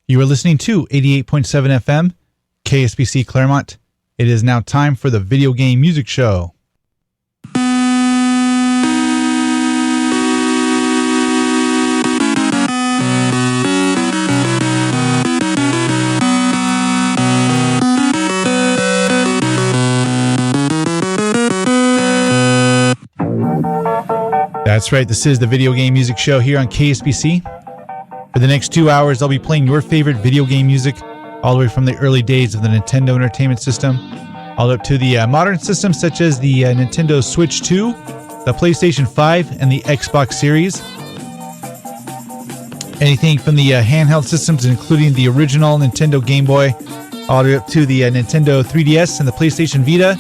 You are listening to 88.7 FM, KSPC Claremont. It is now time for the Video Game Music Show. That's right, this is the Video Game Music Show here on KSPC. For the next 2 hours, I'll be playing your favorite video game music, all the way from the early days of the Nintendo Entertainment System, all up to the modern systems such as the Nintendo Switch 2, the PlayStation 5, and the Xbox Series. Anything from the handheld systems, including the original Nintendo Game Boy, all the way up to the Nintendo 3DS and the PlayStation Vita.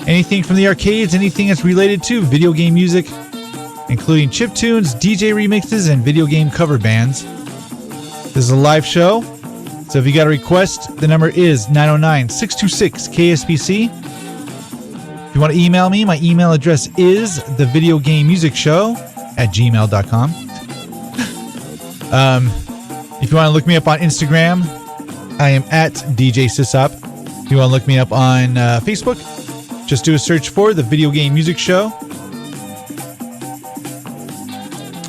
Anything from the arcades, anything that's related to video game music, including chiptunes, DJ remixes, and video game cover bands. This is a live show, so if you got a request, the number is 909-626-KSPC. If you want to email me, my email address is thevideogamemusicshow@gmail.com. If you want to look me up on Instagram, I am at DJ SysOp. If you want to look me up on Facebook, just do a search for The Video Game Music Show.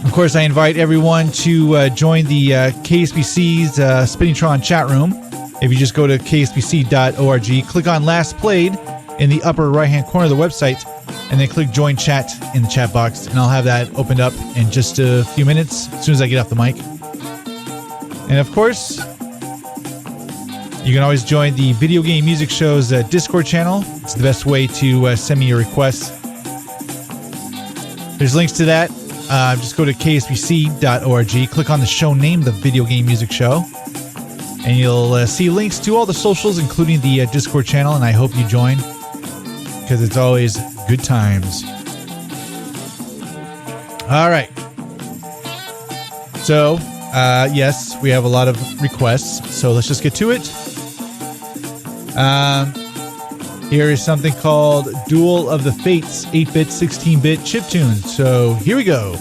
Of course, I invite everyone to join the KSPC's Spinningtron chat room. If you just go to kspc.org, click on Last Played in the upper right-hand corner of the website, and then click Join Chat in the chat box, and I'll have that opened up in just a few minutes, as soon as I get off the mic. And of course, you can always join the Video Game Music Show's Discord channel. It's the best way to send me your requests. There's links to that. Just go to kspc.org, click on the show name, The Video Game Music Show, and you'll see links to all the socials, including the Discord channel, and I hope you join, because it's always good times. All right. So, yes, we have a lot of requests, so let's just get to it. Here is something called Duel of the Fates 8-bit, 16-bit chiptune. So here we go.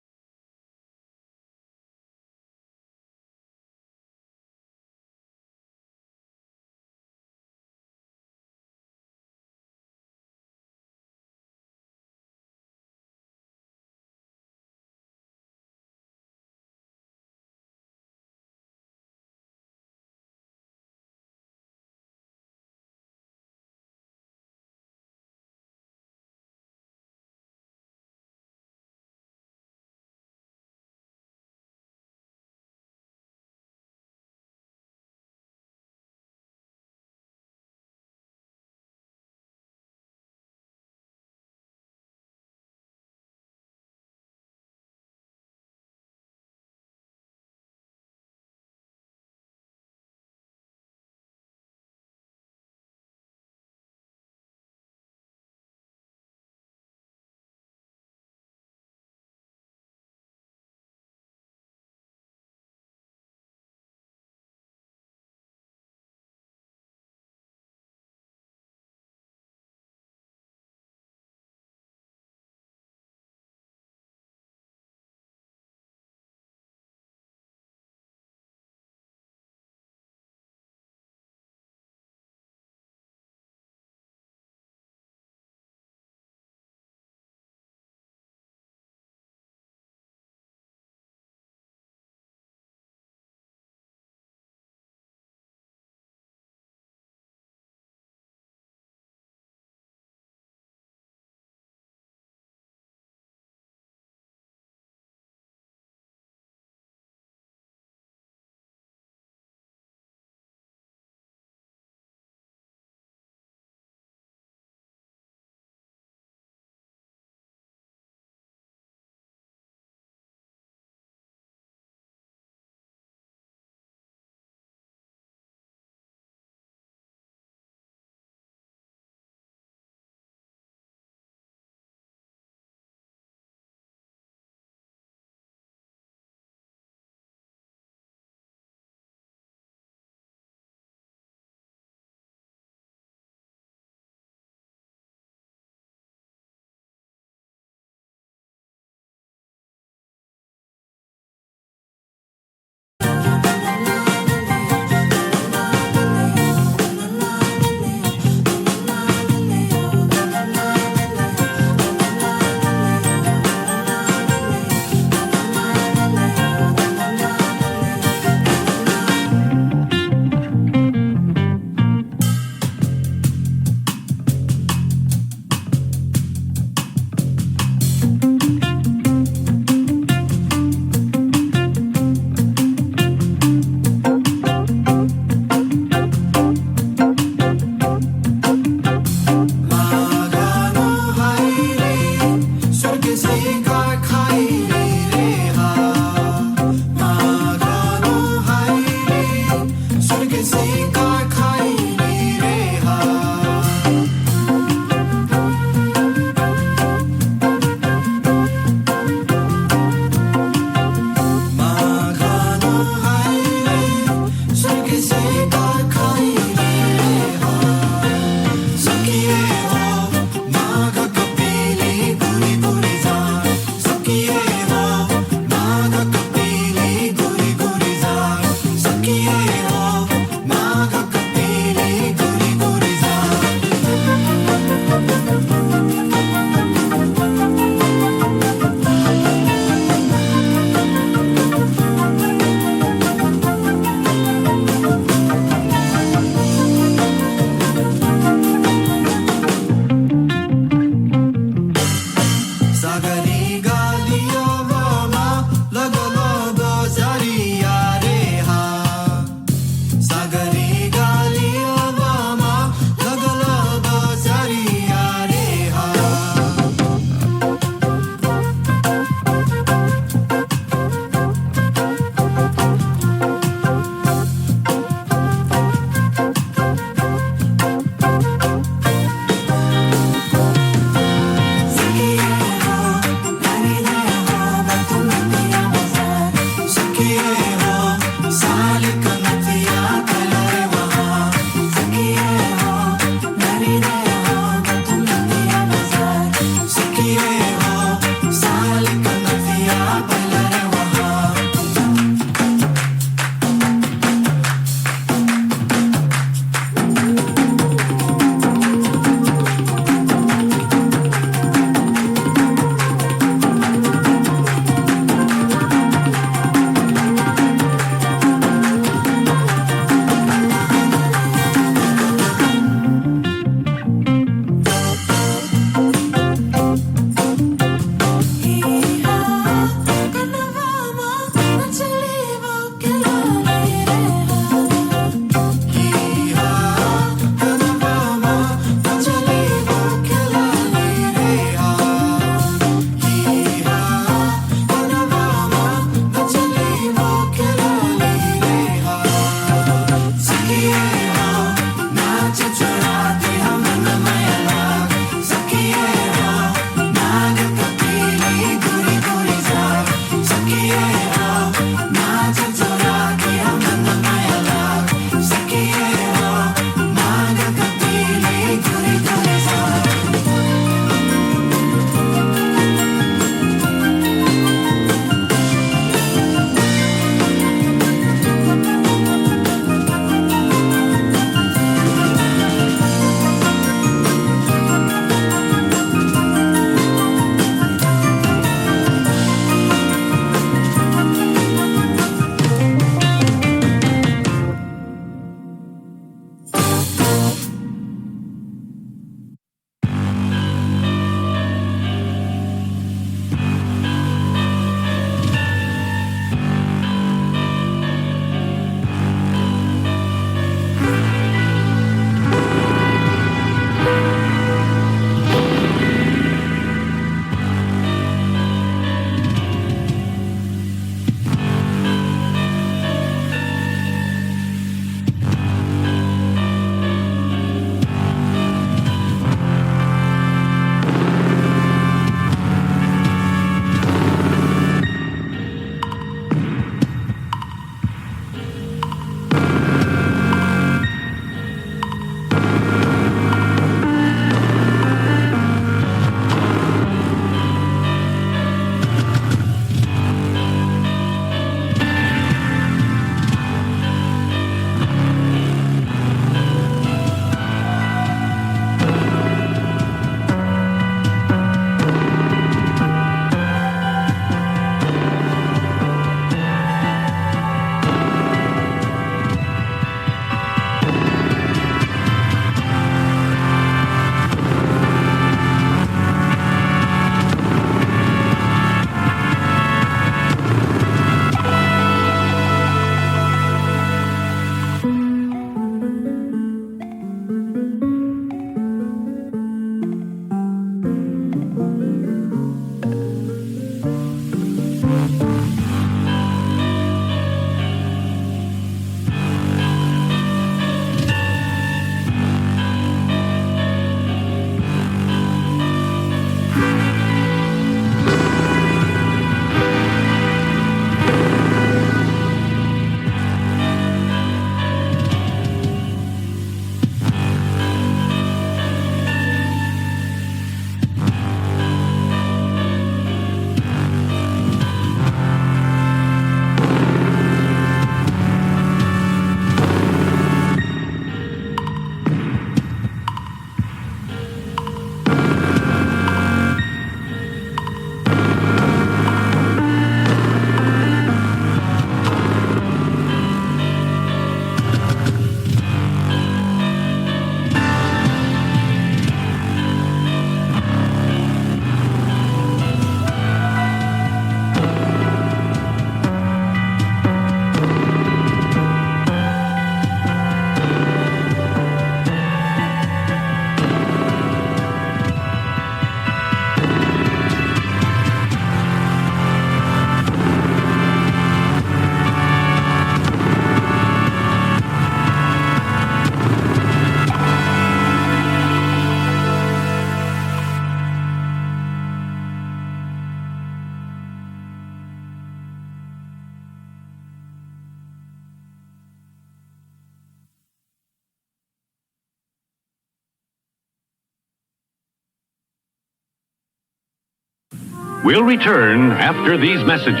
We'll return after these messages.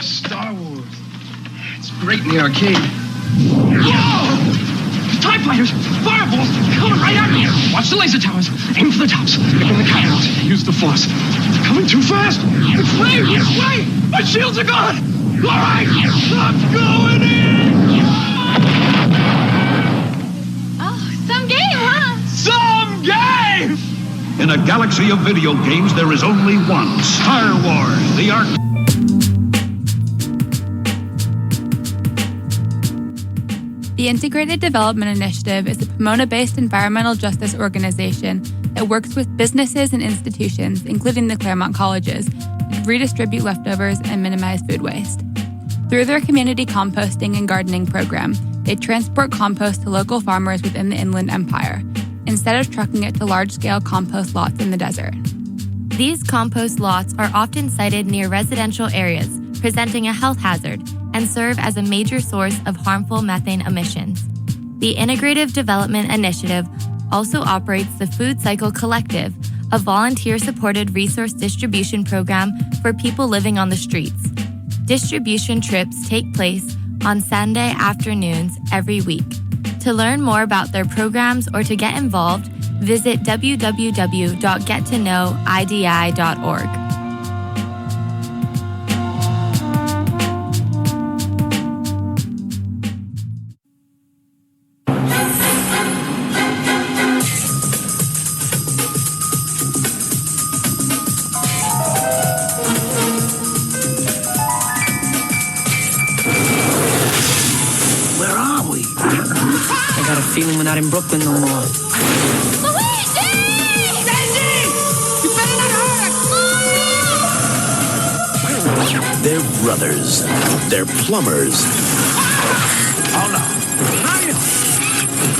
Star Wars. It's great in the arcade. Whoa! TIE fighters! Fireballs! Coming right at me! Watch the laser towers. Aim for the tops. Picking the cutouts. Use the force. They're coming too fast! It's late! It's late! My shields are gone! Alright! I'm going in! Oh, some game, huh? Some game! In a galaxy of video games, there is only one. Star Wars, the arc. The Integrated Development Initiative is a Pomona-based environmental justice organization that works with businesses and institutions, including the Claremont colleges, to redistribute leftovers and minimize food waste. Through their community composting and gardening program, they transport compost to local farmers within the Inland Empire, instead of trucking it to large-scale compost lots in the desert. These compost lots are often sited near residential areas, presenting a health hazard, and serve as a major source of harmful methane emissions. The Integrative Development Initiative also operates the Food Cycle Collective, a volunteer-supported resource distribution program for people living on the streets. Distribution trips take place on Sunday afternoons every week. To learn more about their programs or to get involved, visit www.gettoknowidi.org. Feeling we're not in Brooklyn no more. Luigi! Daisy! You better not hurt us! They're brothers. They're plumbers. Oh no!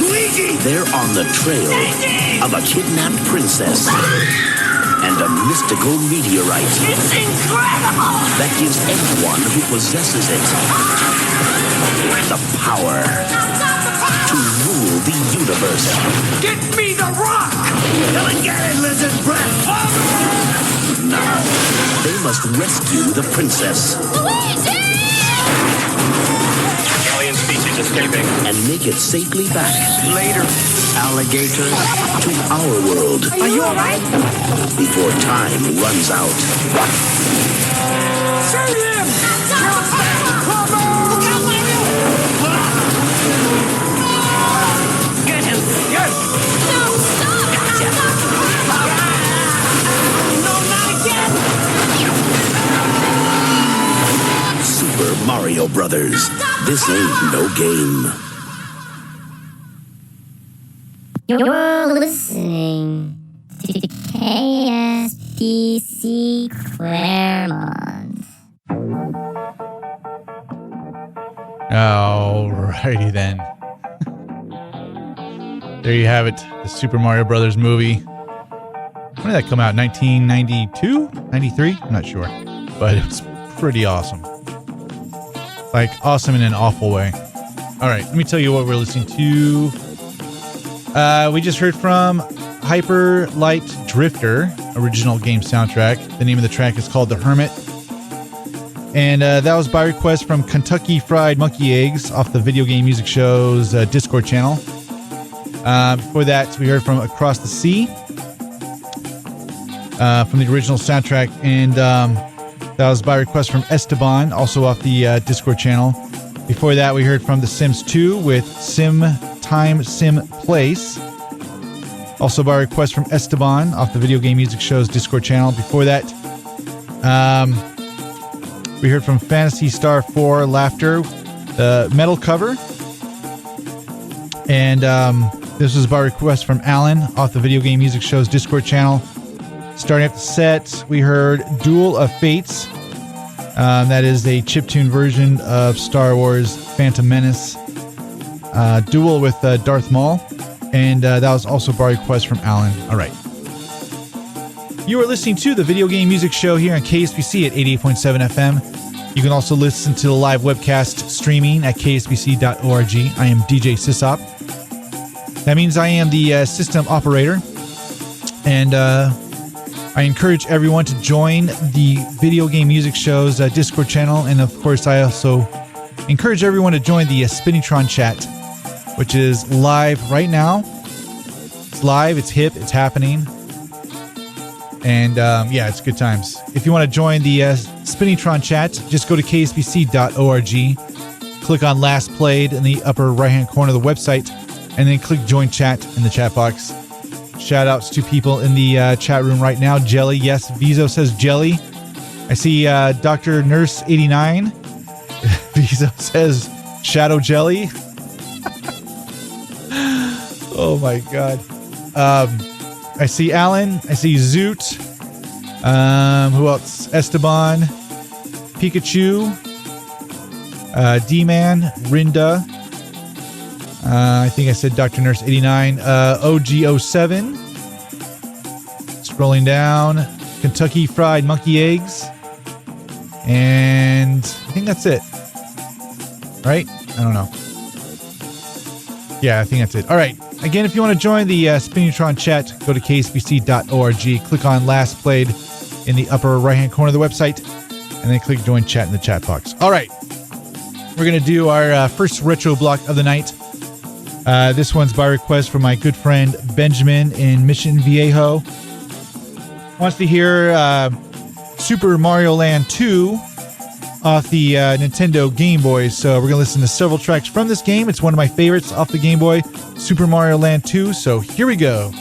Luigi! They're on the trail of a kidnapped princess and a mystical meteorite. It's incredible! That gives everyone who possesses it the power to rule the universe. Get me the rock! Come and get it, lizard breath! Now, they must rescue the princess. Luigi! Alien species escaping. And make it safely back. Later, alligator. To our world. Are you alright? Before time runs out. Shoot him! Get him! Yes! No, stop! Gotcha! No, not again! Super Mario Brothers. This ain't no game. You're listening to KSPC Claremont. Alrighty then. There you have it. The Super Mario Brothers movie. When did that come out? 1992? 93? I'm not sure. But it was pretty awesome. Like, awesome in an awful way. Alright, let me tell you what we're listening to. We just heard from Hyper Light Drifter, original game soundtrack. The name of the track is called The Hermit. And that was by request from Kentucky Fried Monkey Eggs off the Video Game Music Show's Discord channel. Before that, we heard from Across the Sea from the original soundtrack. And that was by request from Esteban, also off the Discord channel. Before that, we heard from The Sims 2 with Sim Time Sim Place, also by request from Esteban off the Video Game Music Show's Discord channel. Before that, we heard from Phantasy Star 4 Laughter, the metal cover. And this was by request from Alan off the Video Game Music Show's Discord channel. Starting up the set, we heard Duel of Fates. That is a chiptune version of Star Wars Phantom Menace. Duel with Darth Maul. And that was also by request from Alan. All right. You are listening to the Video Game Music Show here on KSPC at 88.7 FM. You can also listen to the live webcast streaming at kspc.org. I am DJ SysOp. That means I am the system operator And I encourage everyone to join the Video Game Music Show's Discord channel. And of course, I also encourage everyone to join the Spinnytron chat, which is live right now. It's live, it's hip, it's happening. And yeah, it's good times. If you want to join the Spinnytron chat, just go to kspc.org, click on Last Played in the upper right-hand corner of the website, and then click Join Chat in the chat box. Shout outs to people in the chat room right now. Jelly, yes, Vizo says Jelly. I see Dr. Nurse 89. Vizo says Shadow Jelly. Oh my God. I see Alan. I see Zoot. Who else? Esteban. Pikachu. D-Man. Rinda. I think I said Dr. Nurse 89. OG07. Scrolling down. Kentucky Fried Monkey Eggs. And I think that's it. Right? I don't know. Yeah, I think that's it. All right. Again, if you want to join the Spinnytron chat, go to kspc.org, click on Last Played in the upper right-hand corner of the website, and then click Join Chat in the chat box. All right. We're going to do our first retro block of the night. This one's by request from my good friend Benjamin in Mission Viejo. Wants to hear Super Mario Land 2 off the Nintendo Game Boy. So we're going to listen to several tracks from this game. It's one of my favorites off the Game Boy, Super Mario Land 2. So here we go.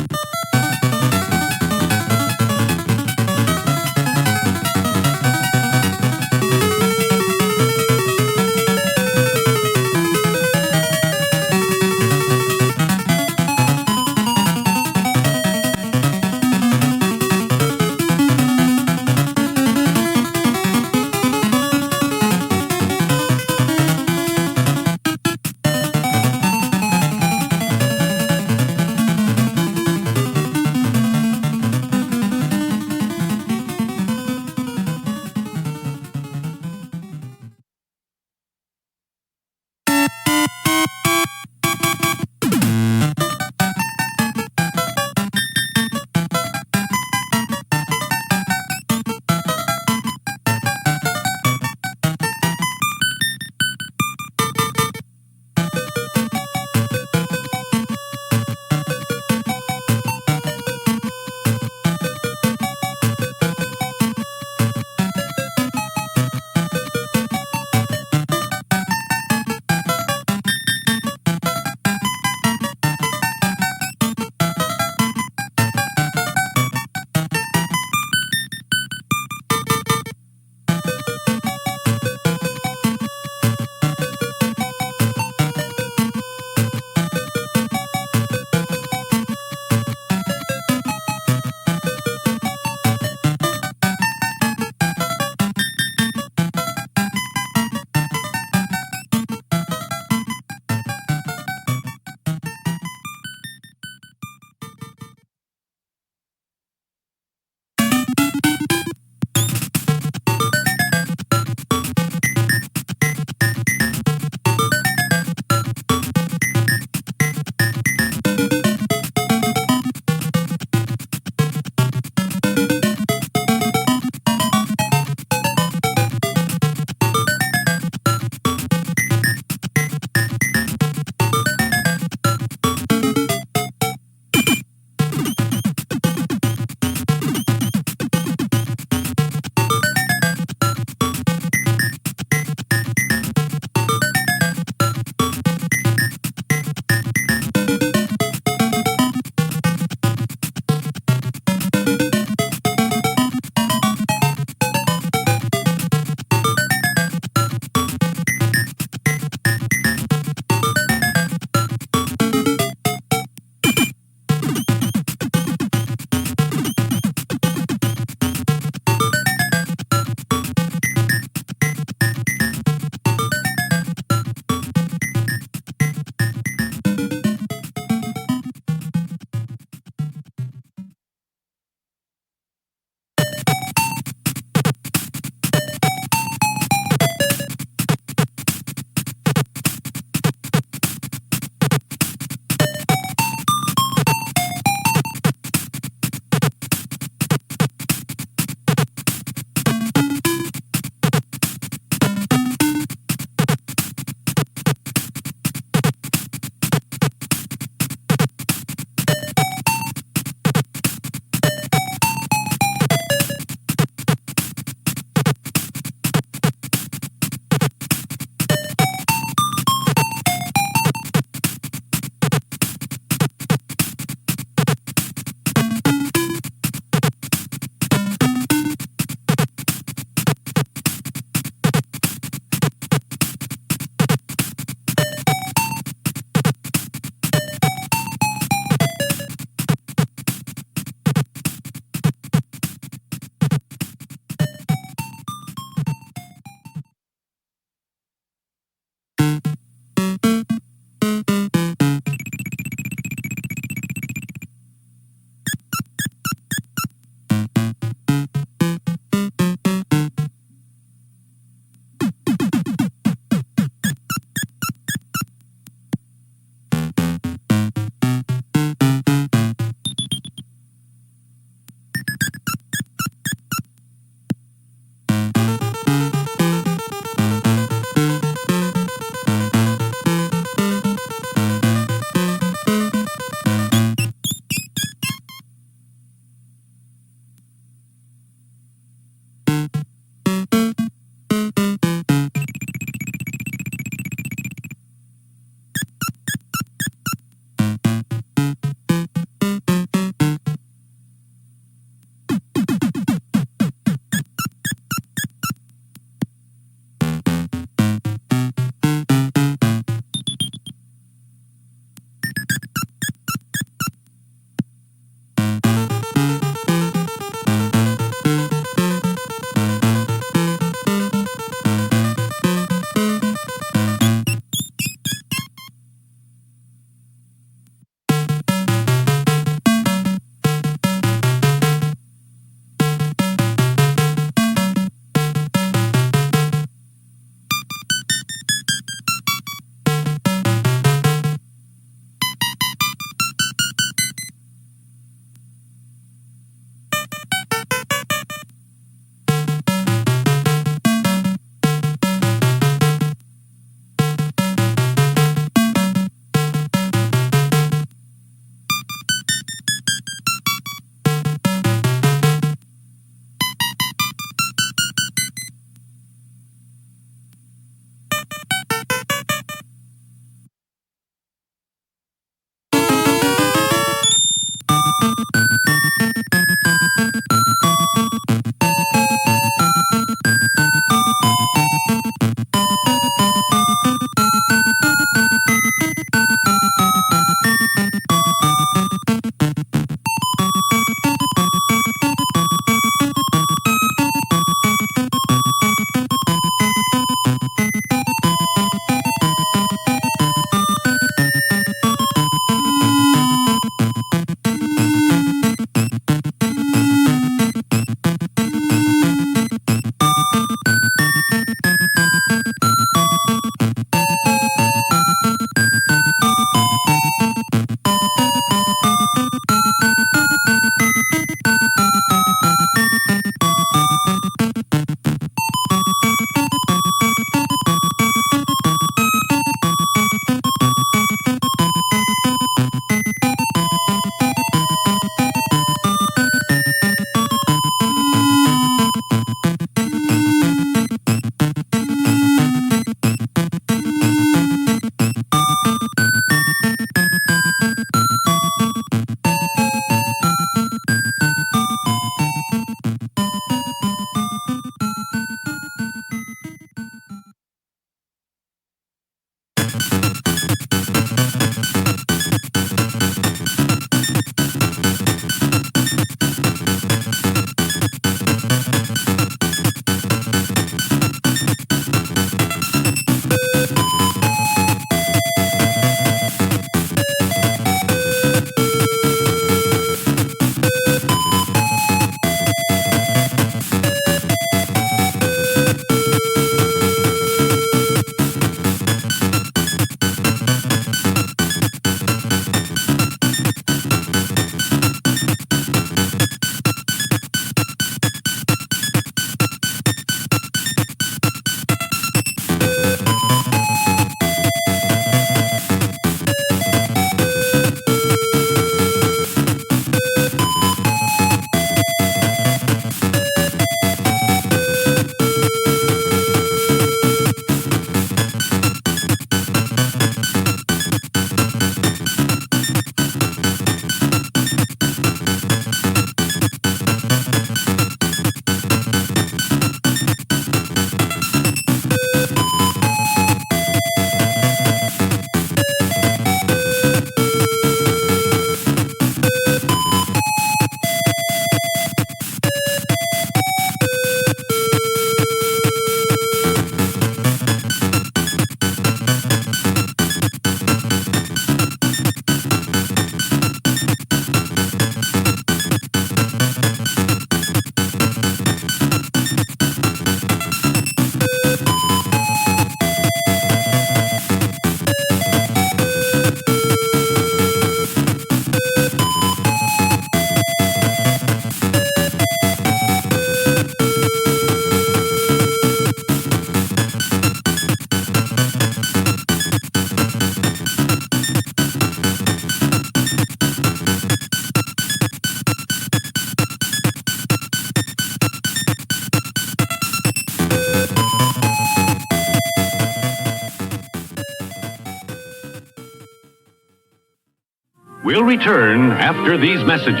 We'll return after these messages.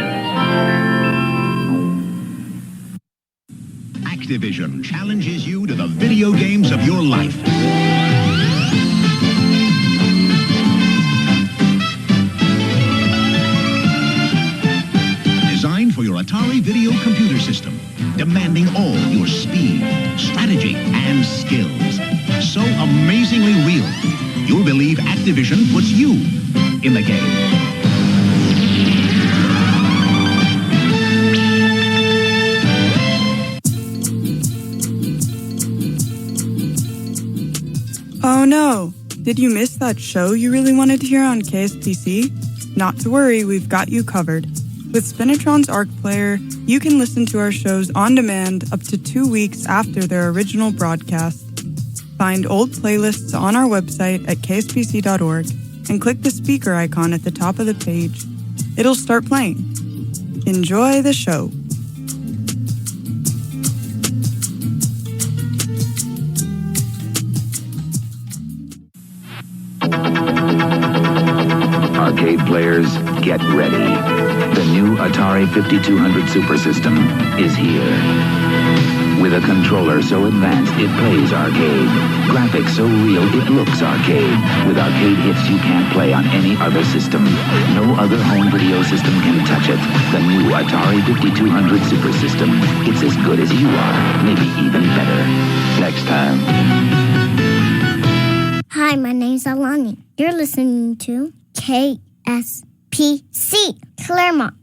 Activision challenges you to the video games of your life. Designed for your Atari video computer system, demanding all your speed, strategy, and skills. So amazingly real, you'll believe Activision puts you in the game. Oh no! Did you miss that show you really wanted to hear on KSPC? Not to worry, we've got you covered. With Spinatron's ARC player, you can listen to our shows on demand up to 2 weeks after their original broadcast. Find old playlists on our website at kspc.org and click the speaker icon at the top of the page. It'll start playing. Enjoy the show. Arcade players, get ready. The new Atari 5200 Super System is here. With a controller so advanced it plays arcade. Graphics so real it looks arcade. With arcade hits you can't play on any other system. No other home video system can touch it. The new Atari 5200 Super System. It's as good as you are, maybe even better. Next time. Hi, my name's Alani. You're listening to KSPC, Claremont.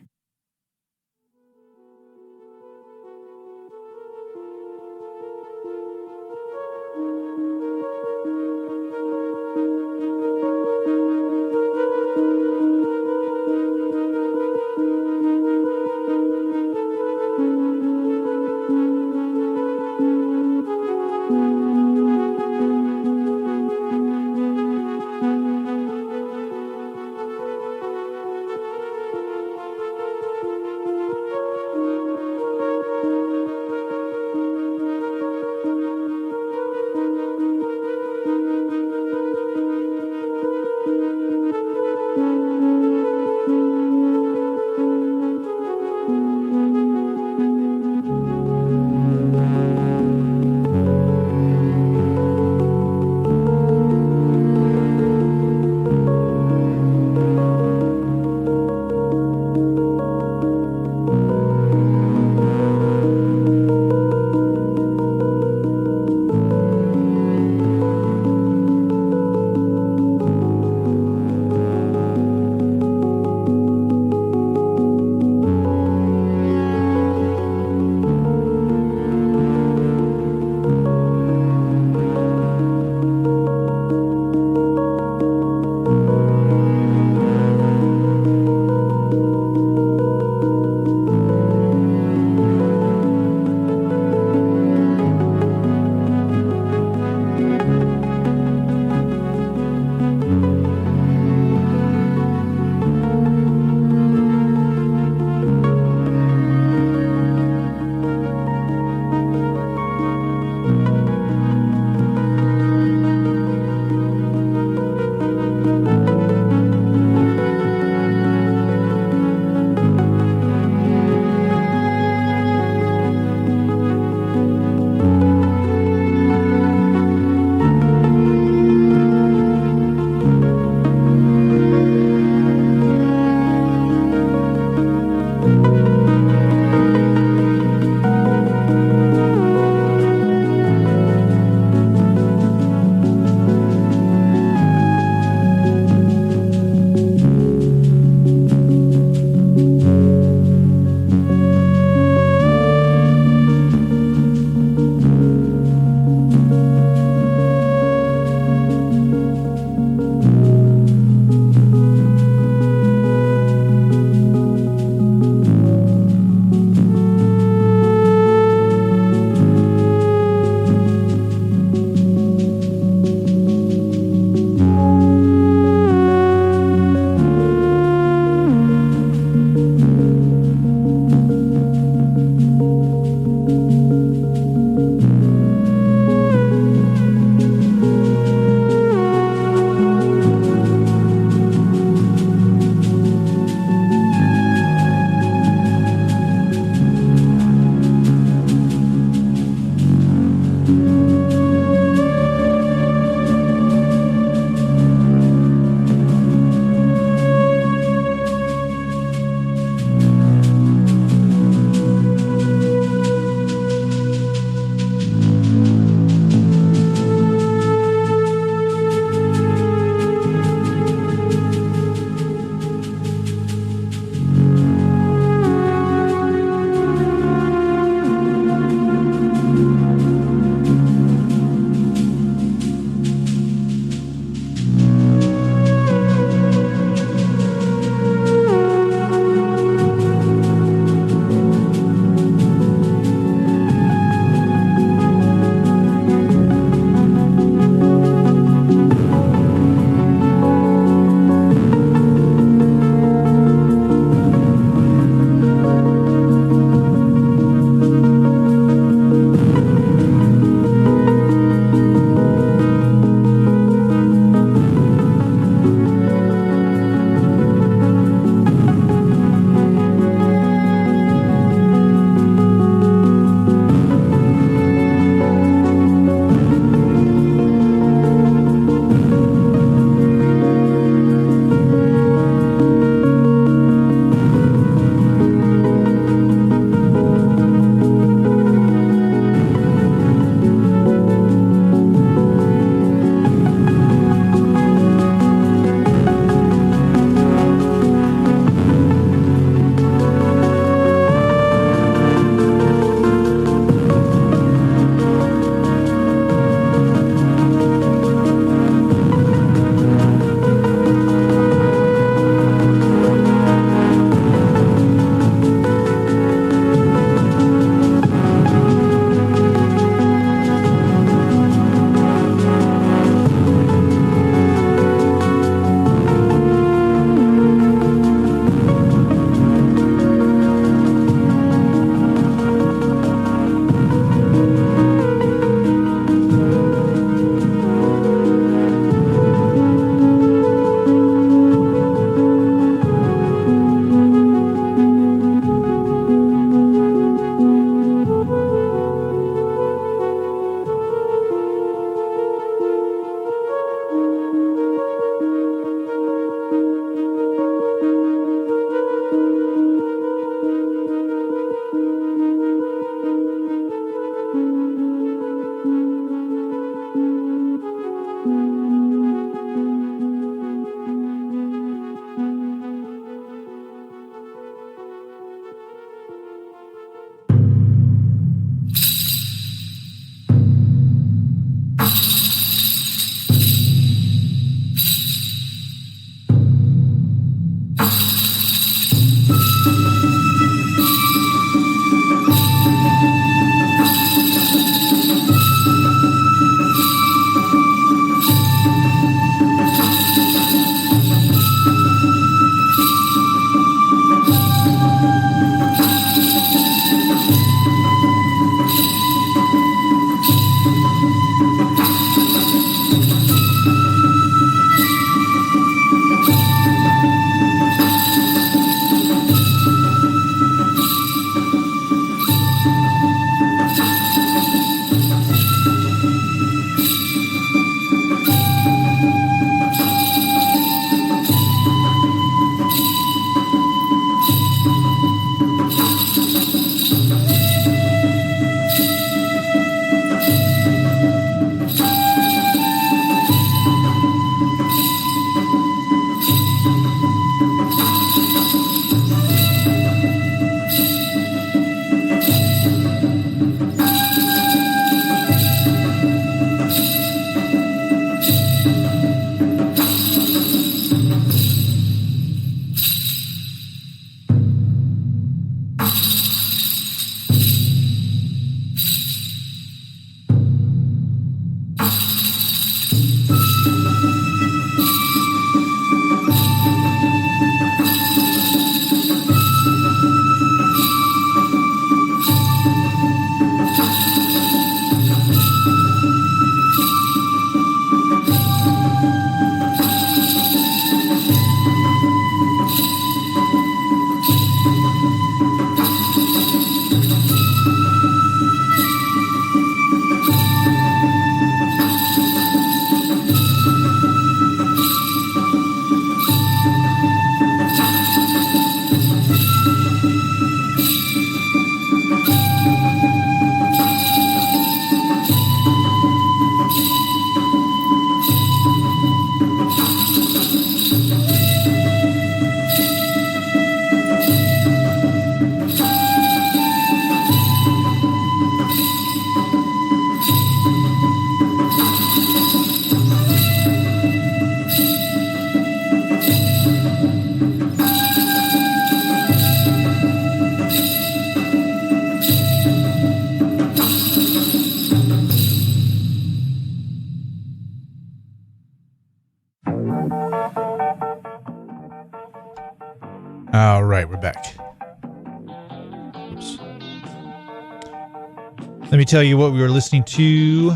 Let me tell you what we were listening to.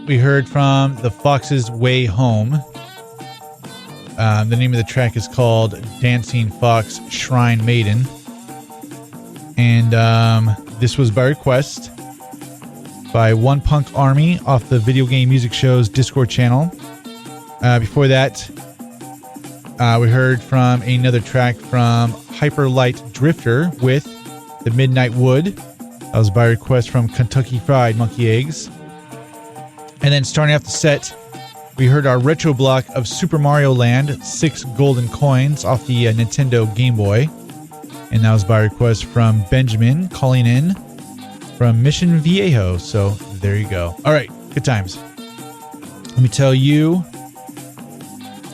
We heard from The Fox's Way Home. The name of the track is called Dancing Fox Shrine Maiden. And this was by request by One Punk Army off the Video Game Music Show's Discord channel. Before that, we heard from another track from Hyperlight Drifter with The Midnight Wood. That was by request from Kentucky Fried Monkey Eggs. And then starting off the set, we heard our retro block of Super Mario Land, 6 Golden Coins off the Nintendo Game Boy. And that was by request from Benjamin calling in from Mission Viejo. So there you go. All right, good times. Let me tell you,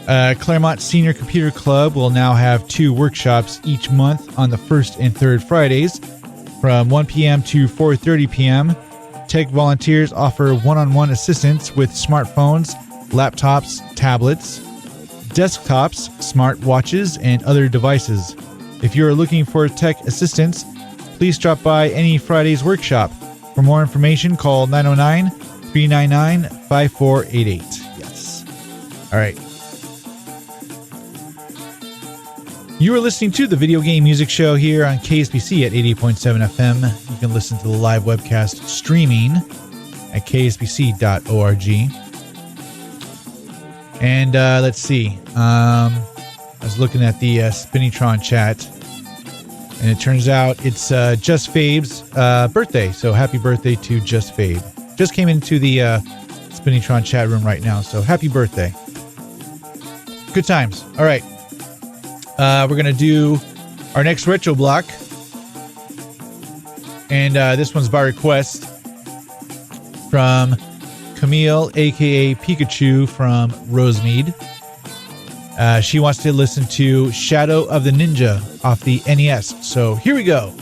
Claremont Senior Computer Club will now have 2 workshops each month on the first and third Fridays from 1 p.m. to 4:30 p.m. Tech volunteers offer one-on-one assistance with smartphones, laptops, tablets, desktops, smartwatches, and other devices. If you are looking for tech assistance, please drop by any Friday's workshop. For more information, call 909-399-5488. Yes. All right. You are listening to the Video Game Music Show here on KSPC at 88.7 FM. You can listen to the live webcast streaming at kspc.org. And let's see. I was looking at the Spinnytron chat, and it turns out it's Just Fabe's birthday. So happy birthday to Just Fabe. Just came into the Spinnytron chat room right now. So happy birthday. Good times. All right. We're going to do our next retro block. And this one's by request from Camille, a.k.a. Pikachu from Rosemead. She wants to listen to Shadow of the Ninja off the NES. So here we go.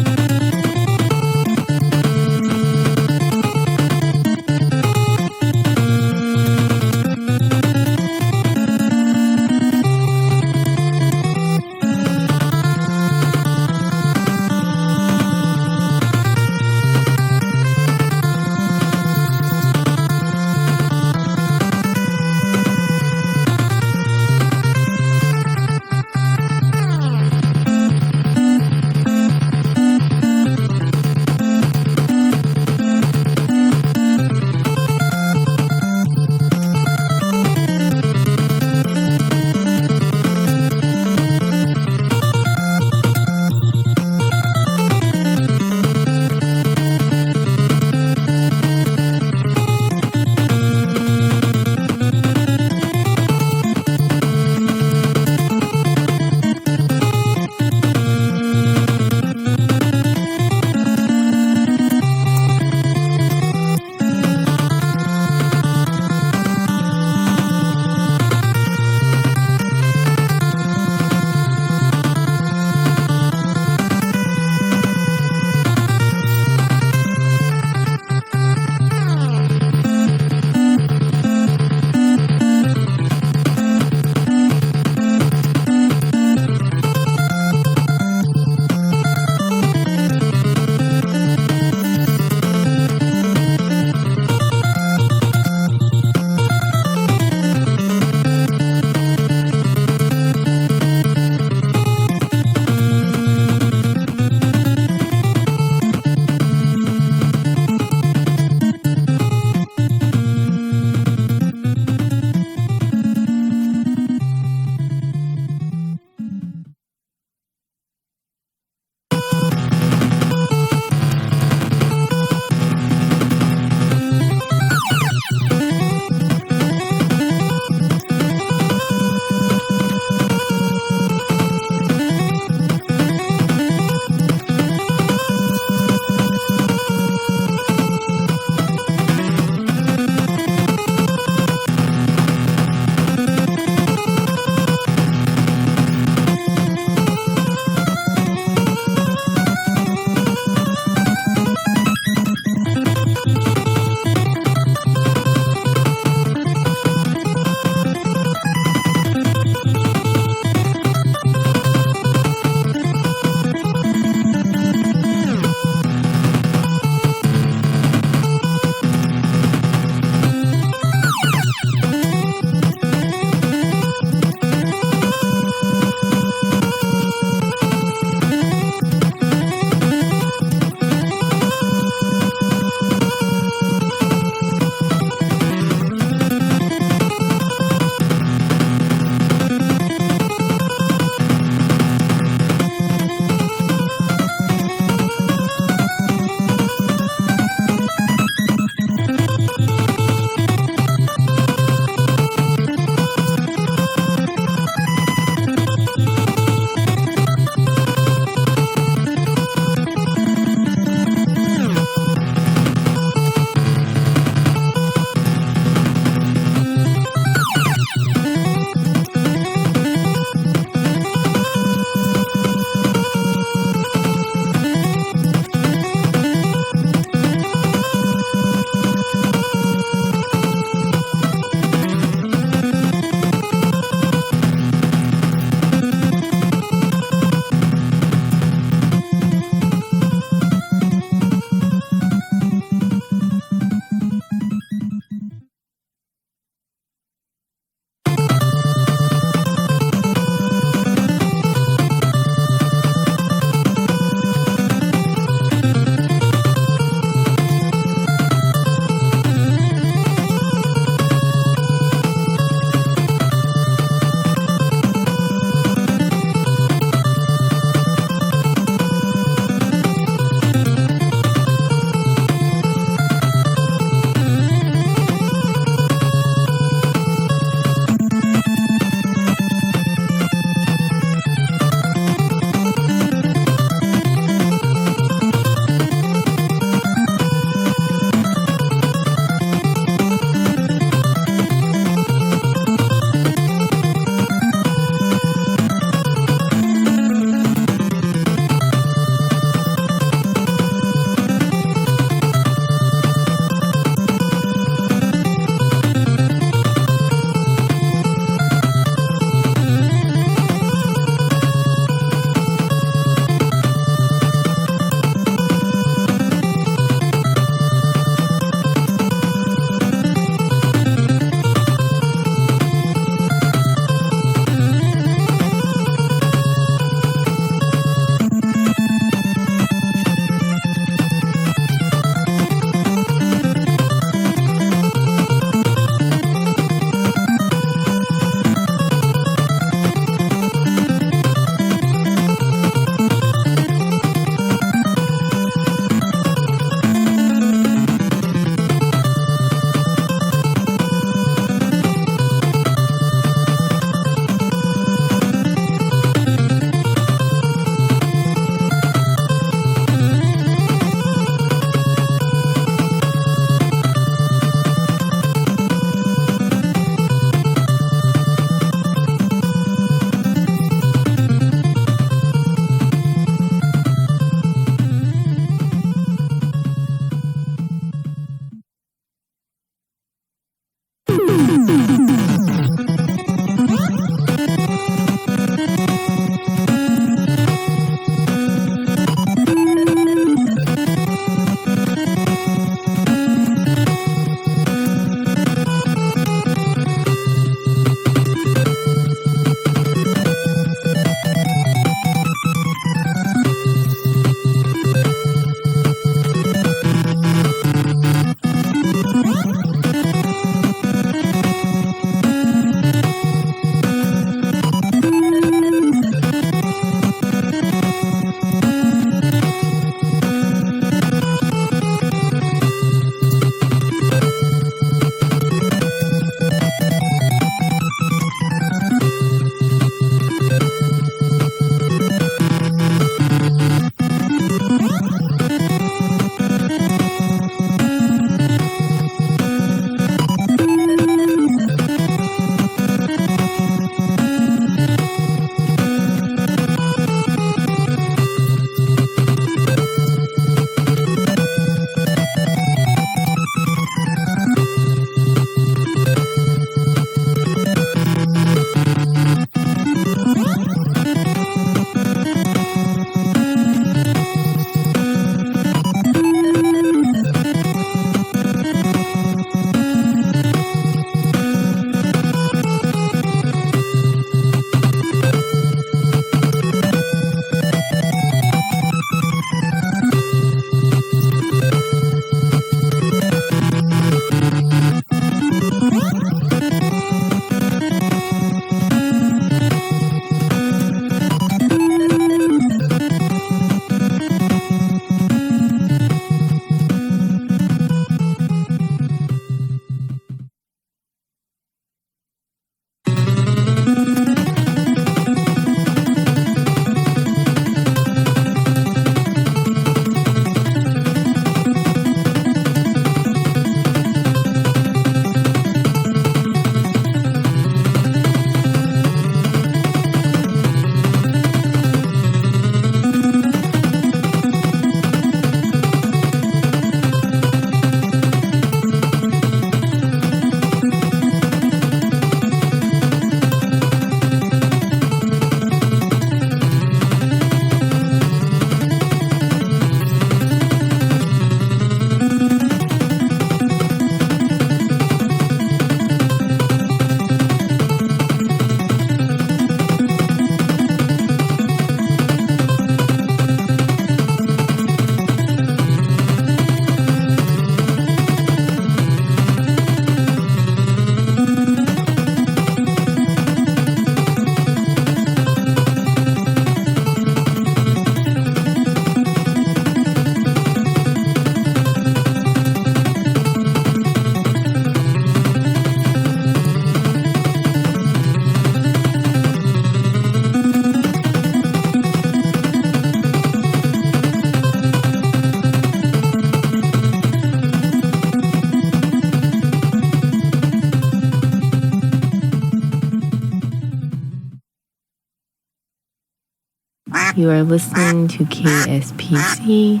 You are listening to KSPC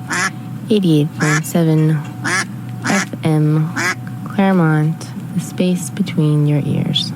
88.7 FM, Claremont, the space between your ears.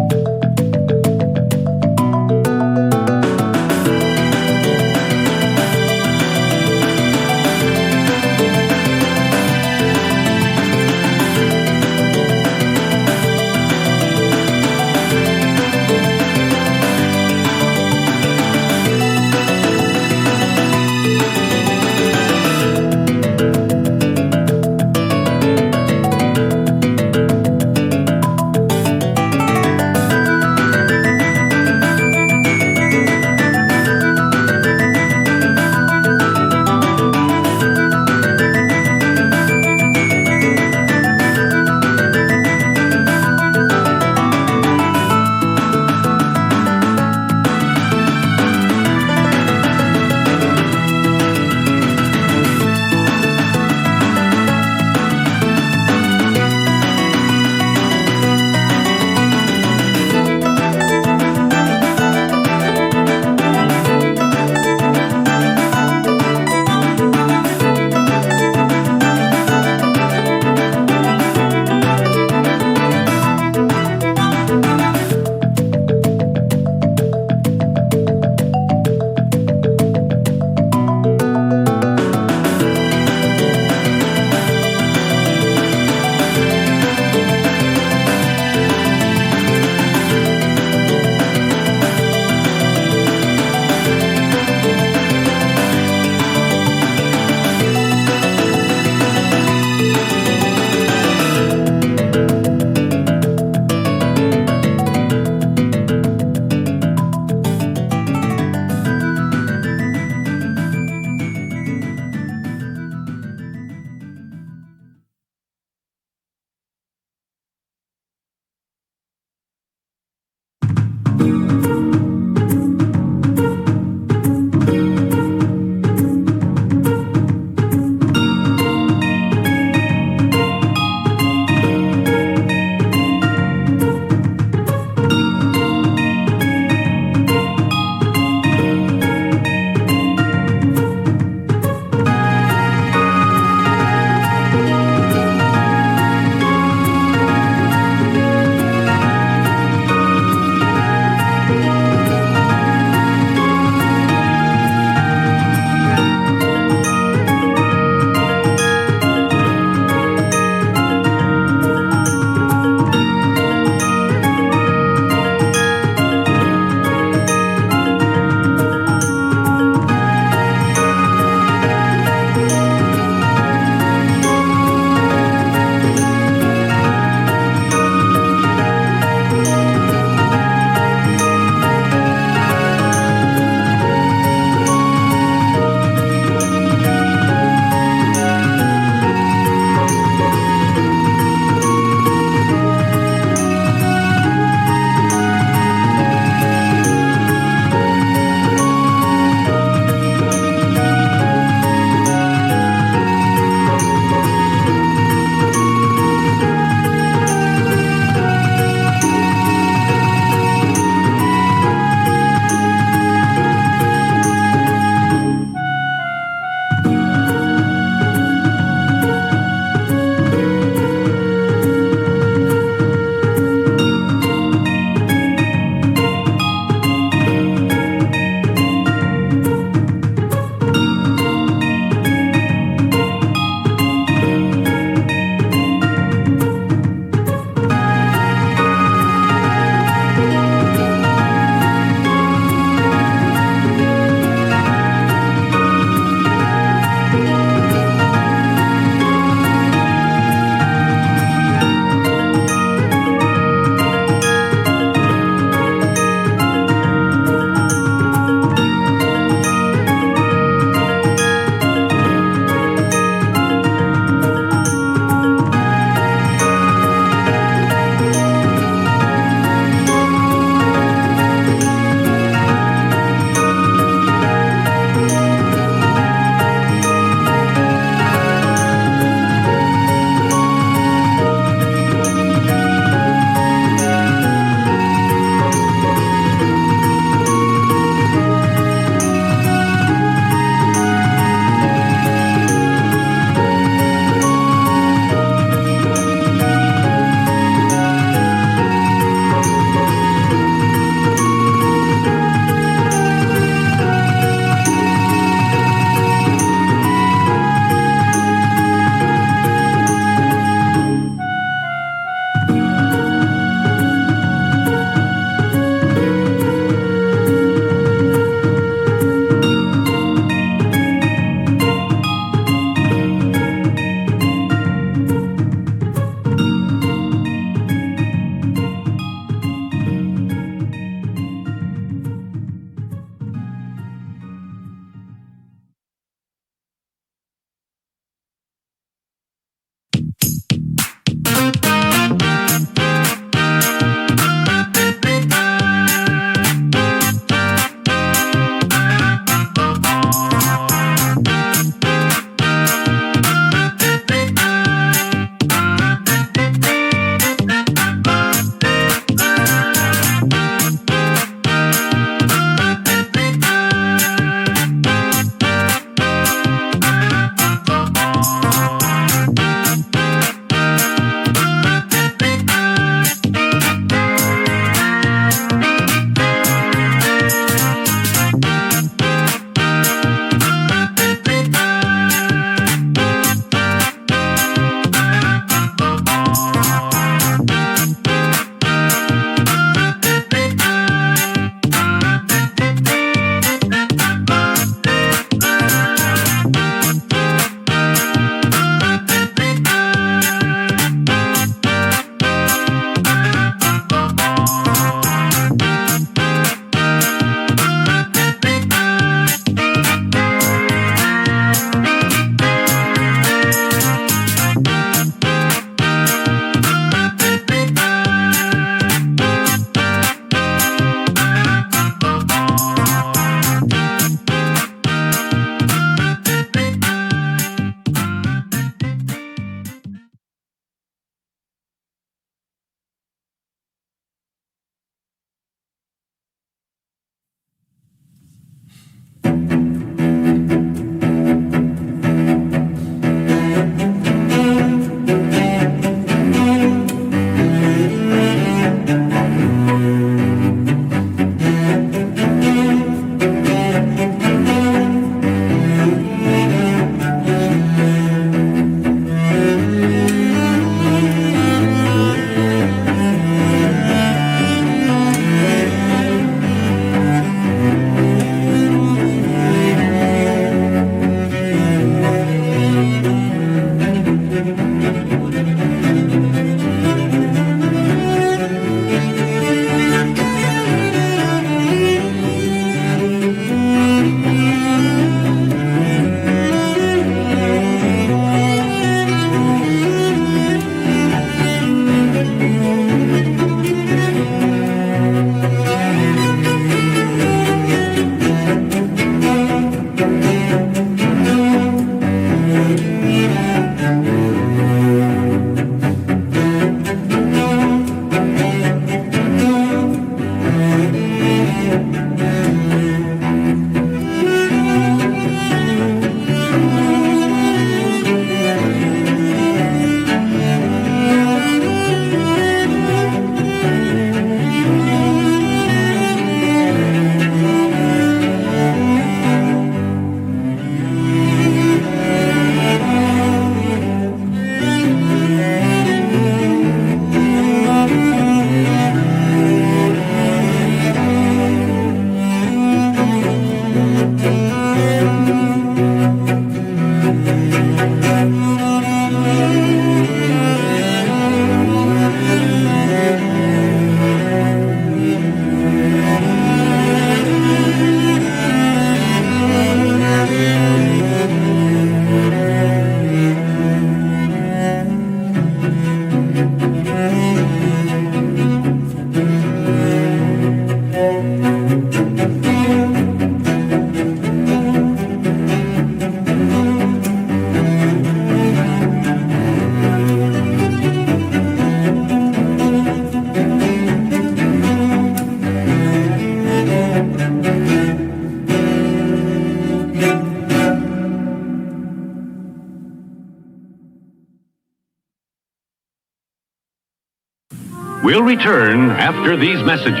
We'll return after these messages.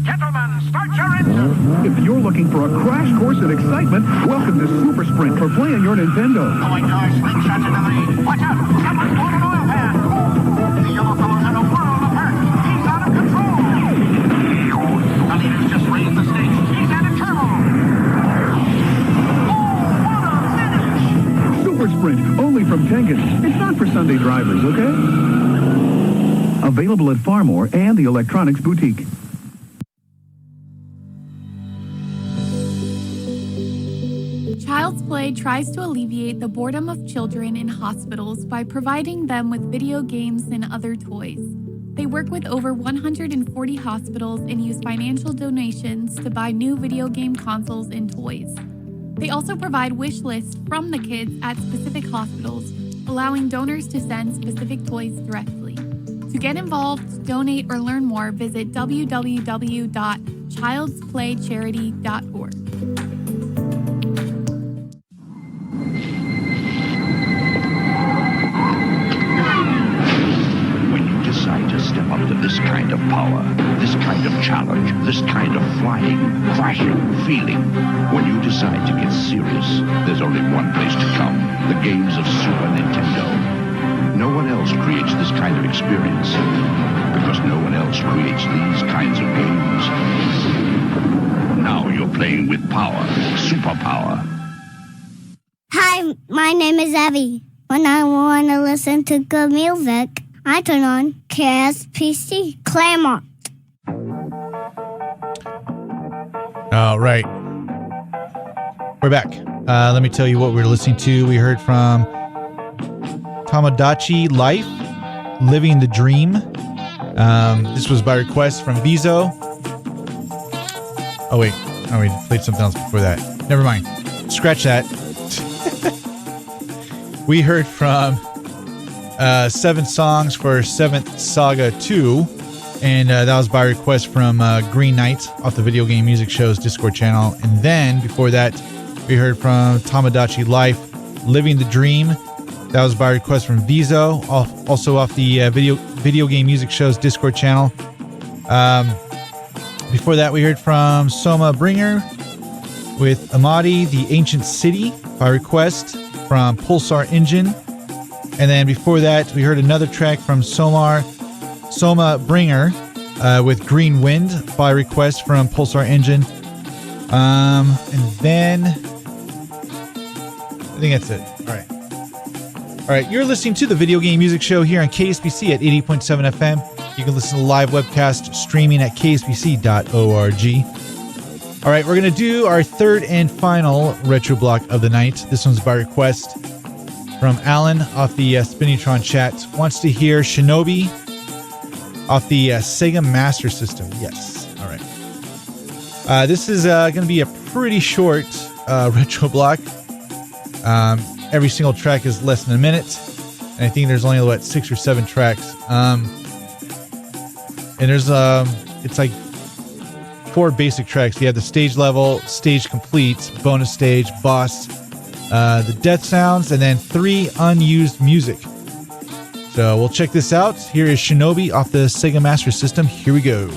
Gentlemen, start your engine. If you're looking for a crash course in excitement, welcome to Super Sprint for playing your Nintendo. Going down, slingshot into the lead. Watch out! Someone's blown an oil pan. The yellow fellow's in a world apart. He's out of control. The leader's just raised the stakes. He's at a turbo. Oh, what a finish! Super Sprint, only from Tengen. It's not for Sunday drivers, okay? Available at Farmore and the Electronics Boutique. Child's Play tries to alleviate the boredom of children in hospitals by providing them with video games and other toys. They work with over 140 hospitals and use financial donations to buy new video game consoles and toys. They also provide wish lists from the kids at specific hospitals, allowing donors to send specific toys directly. To get involved, donate, or learn more, visit www.childsplaycharity.org. Decide to step up to this kind of power, this kind of challenge, this kind of flying, crashing, feeling. When you decide to get serious, there's only one place to come, the games of Super Nintendo. No one else creates this kind of experience, because no one else creates these kinds of games. Now you're playing with power, superpower. Hi, my name is Abby. When I want to listen to good music, I turn on KSPC Claremont. All right. We're back. Let me tell you what we're listening to. We heard from Tomodachi Life, Living the Dream. This was by request from Vizo. Oh, wait. Oh, we played something else before that. Never mind. Scratch that. We heard from 7 songs for 7th Saga 2, and that was by request from Green Knight off the Video Game Music Show's Discord channel. And then before that, we heard from Tomodachi Life, Living the Dream. That was by request from Vizo, also off the Video Game Music Show's Discord channel. Before that, we heard from Soma Bringer with Amadi, The Ancient City, by request from Pulsar Engine. And then before that, we heard another track from Soma Bringer with Green Wind by request from Pulsar Engine. And then I think that's it. All right. You're listening to the Video Game Music Show here on KSPC at 80.7 FM. You can listen to live webcast streaming at kspc.org. All right, we're going to do our third and final retro block of the night. This one's by request from Alan off the Spinitron chat. Wants to hear Shinobi off the Sega Master System. Yes. All right. This is going to be a pretty short retro block. Every single track is less than a minute. And I think there's only, 6 or 7 tracks. And there's, it's like 4 basic tracks. You have the stage level, stage complete, bonus stage, boss, the death sounds, and then 3 unused music. So we'll check this out. Here is Shinobi off the Sega Master System. Here we go.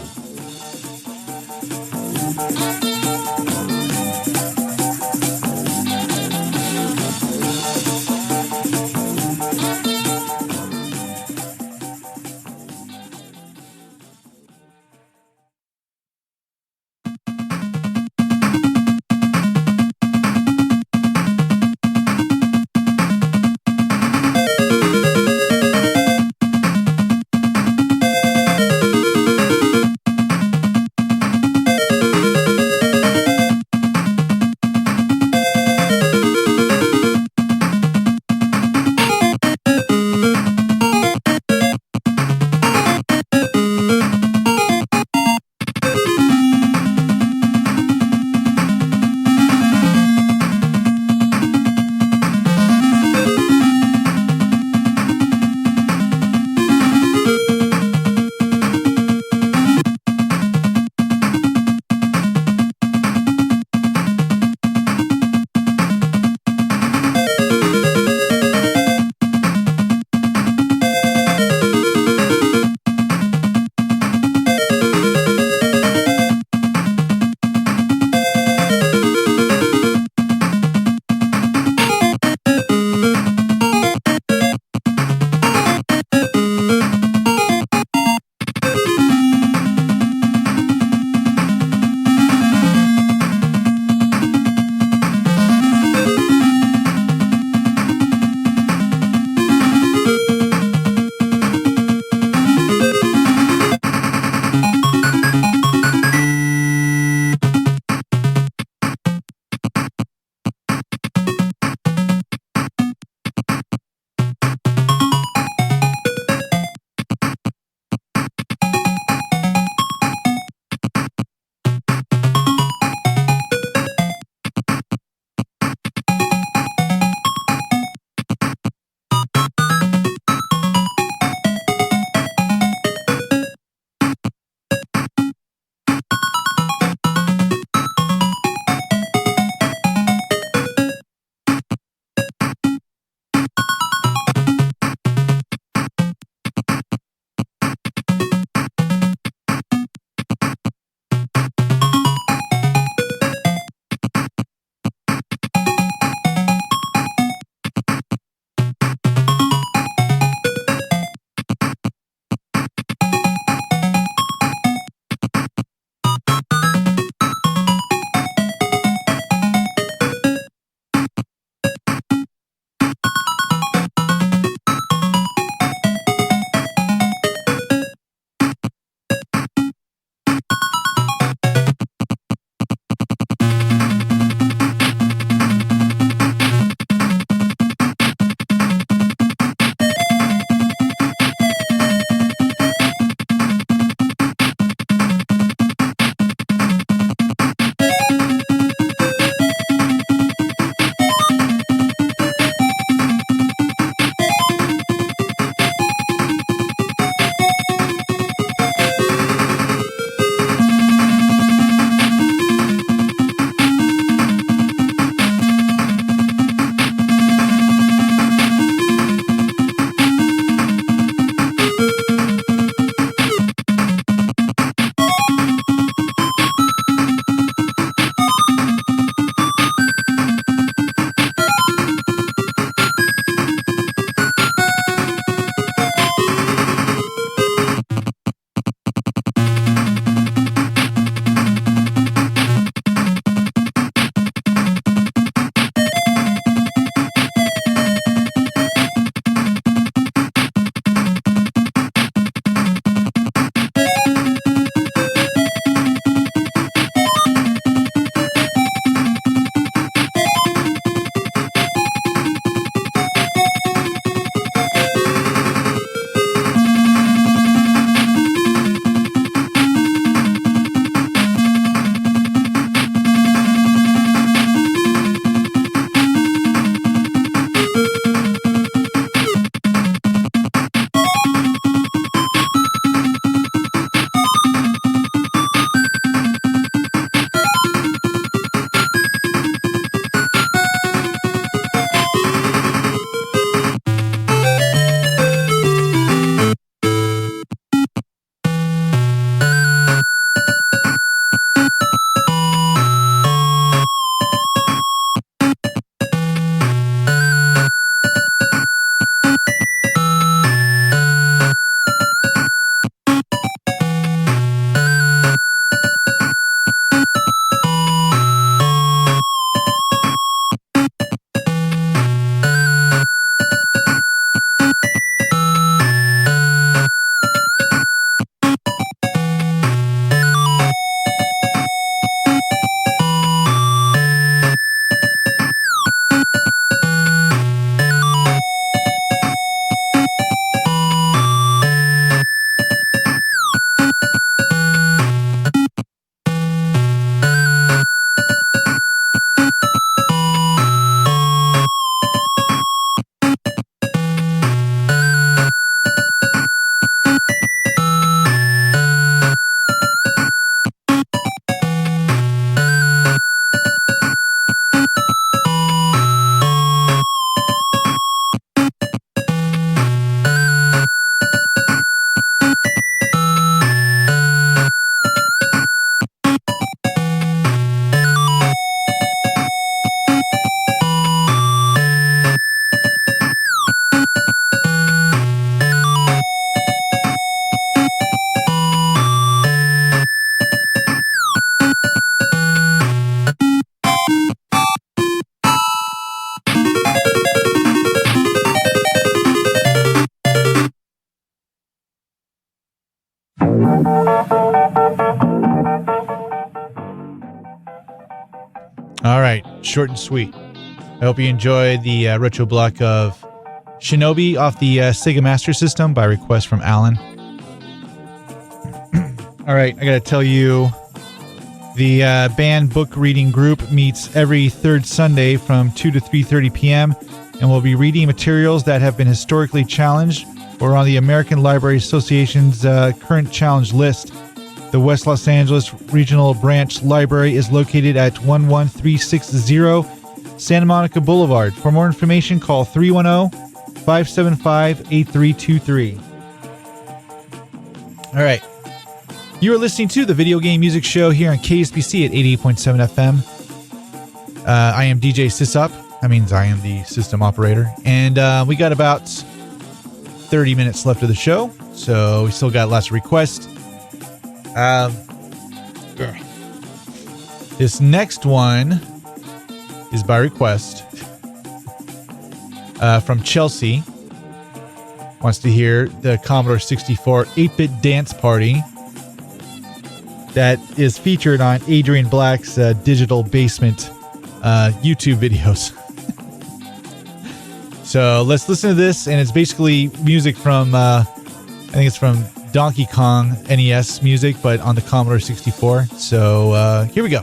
All right, short and sweet. I hope you enjoyed the retro block of Shinobi off the Sega Master System by request from Alan. All right, I got to tell you, the band book reading group meets every third Sunday from 2 to 3:30 p.m. and will be reading materials that have been historically challenged or on the American Library Association's current challenge list. The West Los Angeles Regional Branch Library is located at 11360 Santa Monica Boulevard. For more information, call 310-575-8323. All right. You are listening to the Video Game Music Show here on KSPC at 88.7 FM. I am DJ SysOp. That means I am the system operator. And we got about 30 minutes left of the show, so we still got lots of requests. This next one is by request from Chelsea. Wants to hear the Commodore 64 8-bit dance party that is featured on Adrian Black's Digital Basement YouTube videos. So let's listen to this, and it's basically music from I think it's from Donkey Kong NES music, but on the Commodore 64. So here we go.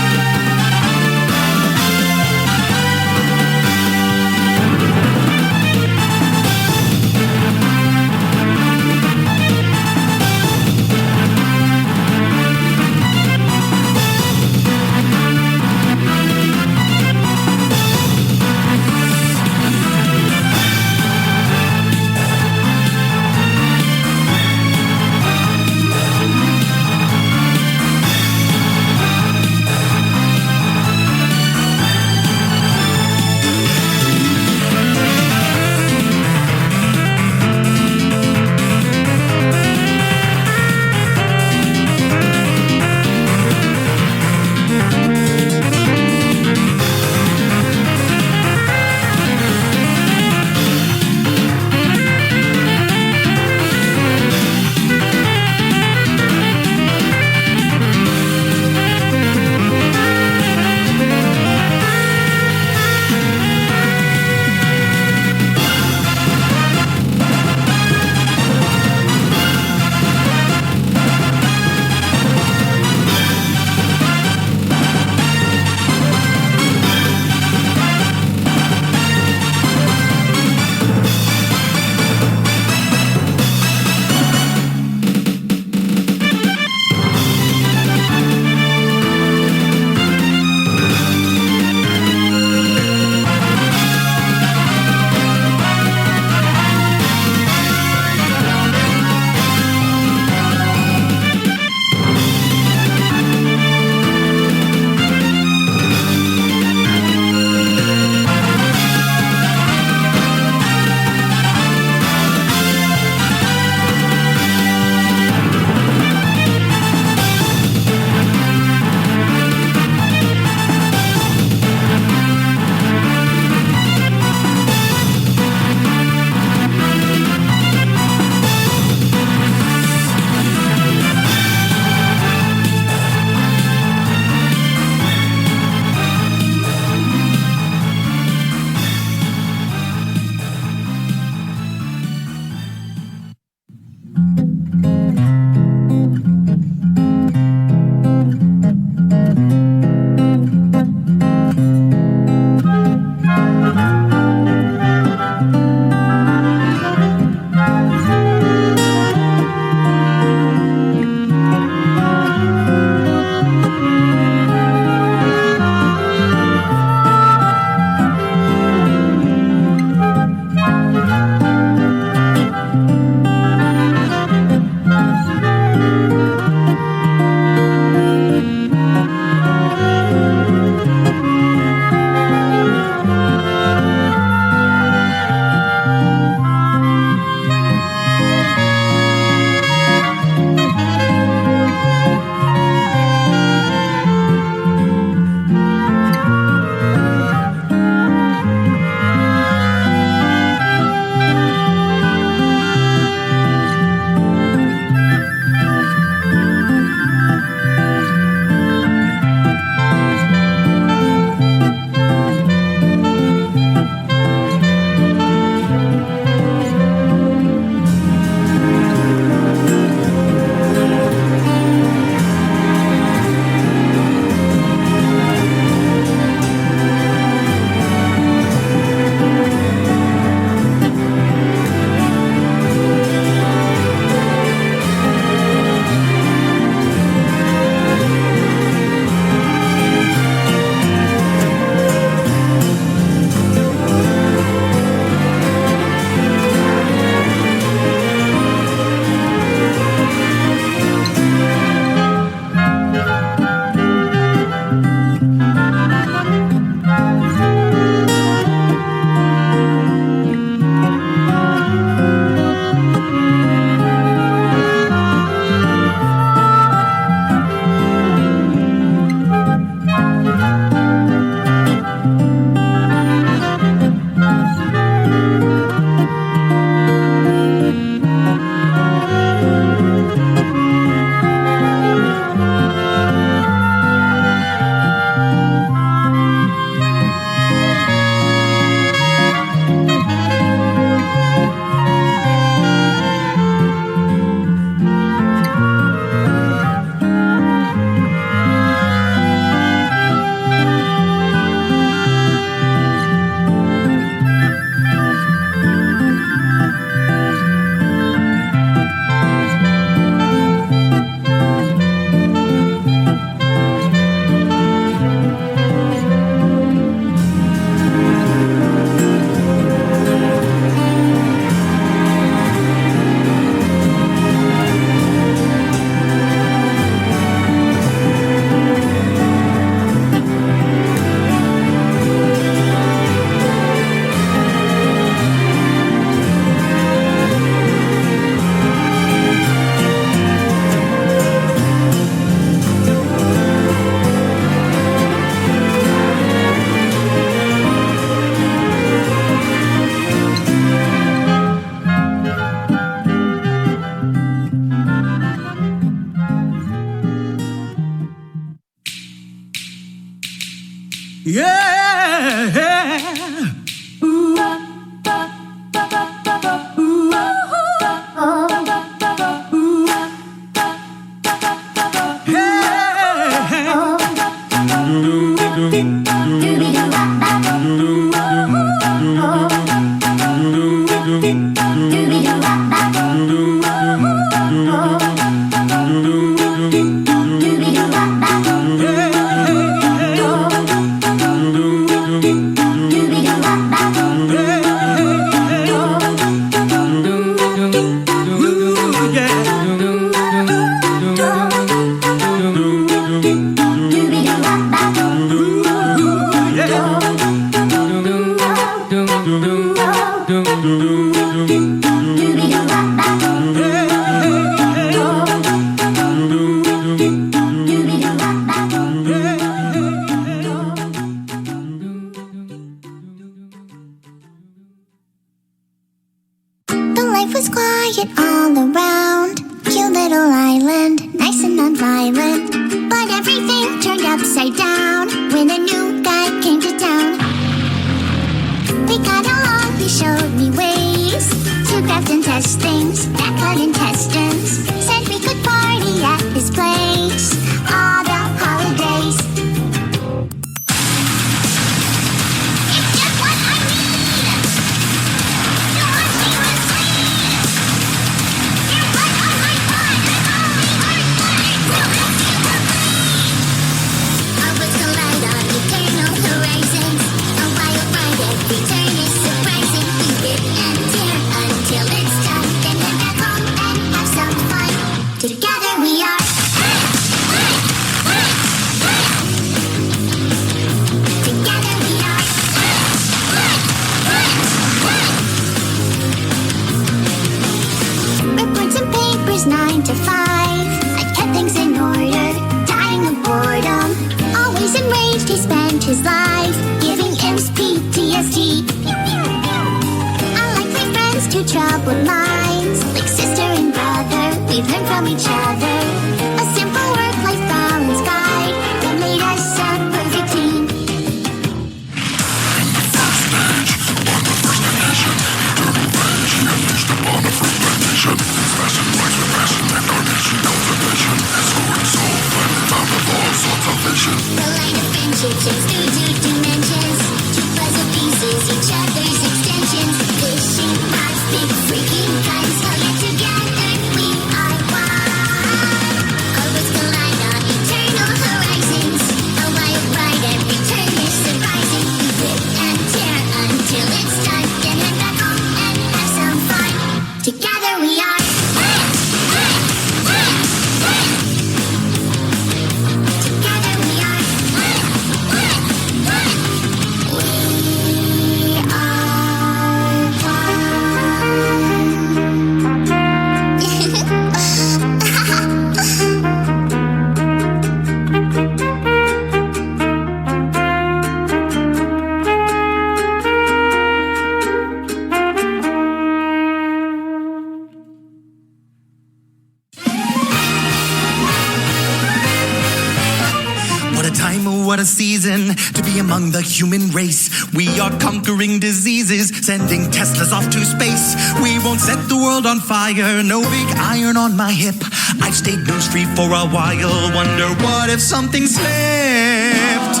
The human race, we are conquering diseases, sending Teslas off to space. We won't set the world on fire, no big iron on my hip. I've stayed news free for a while, wonder what if something slipped.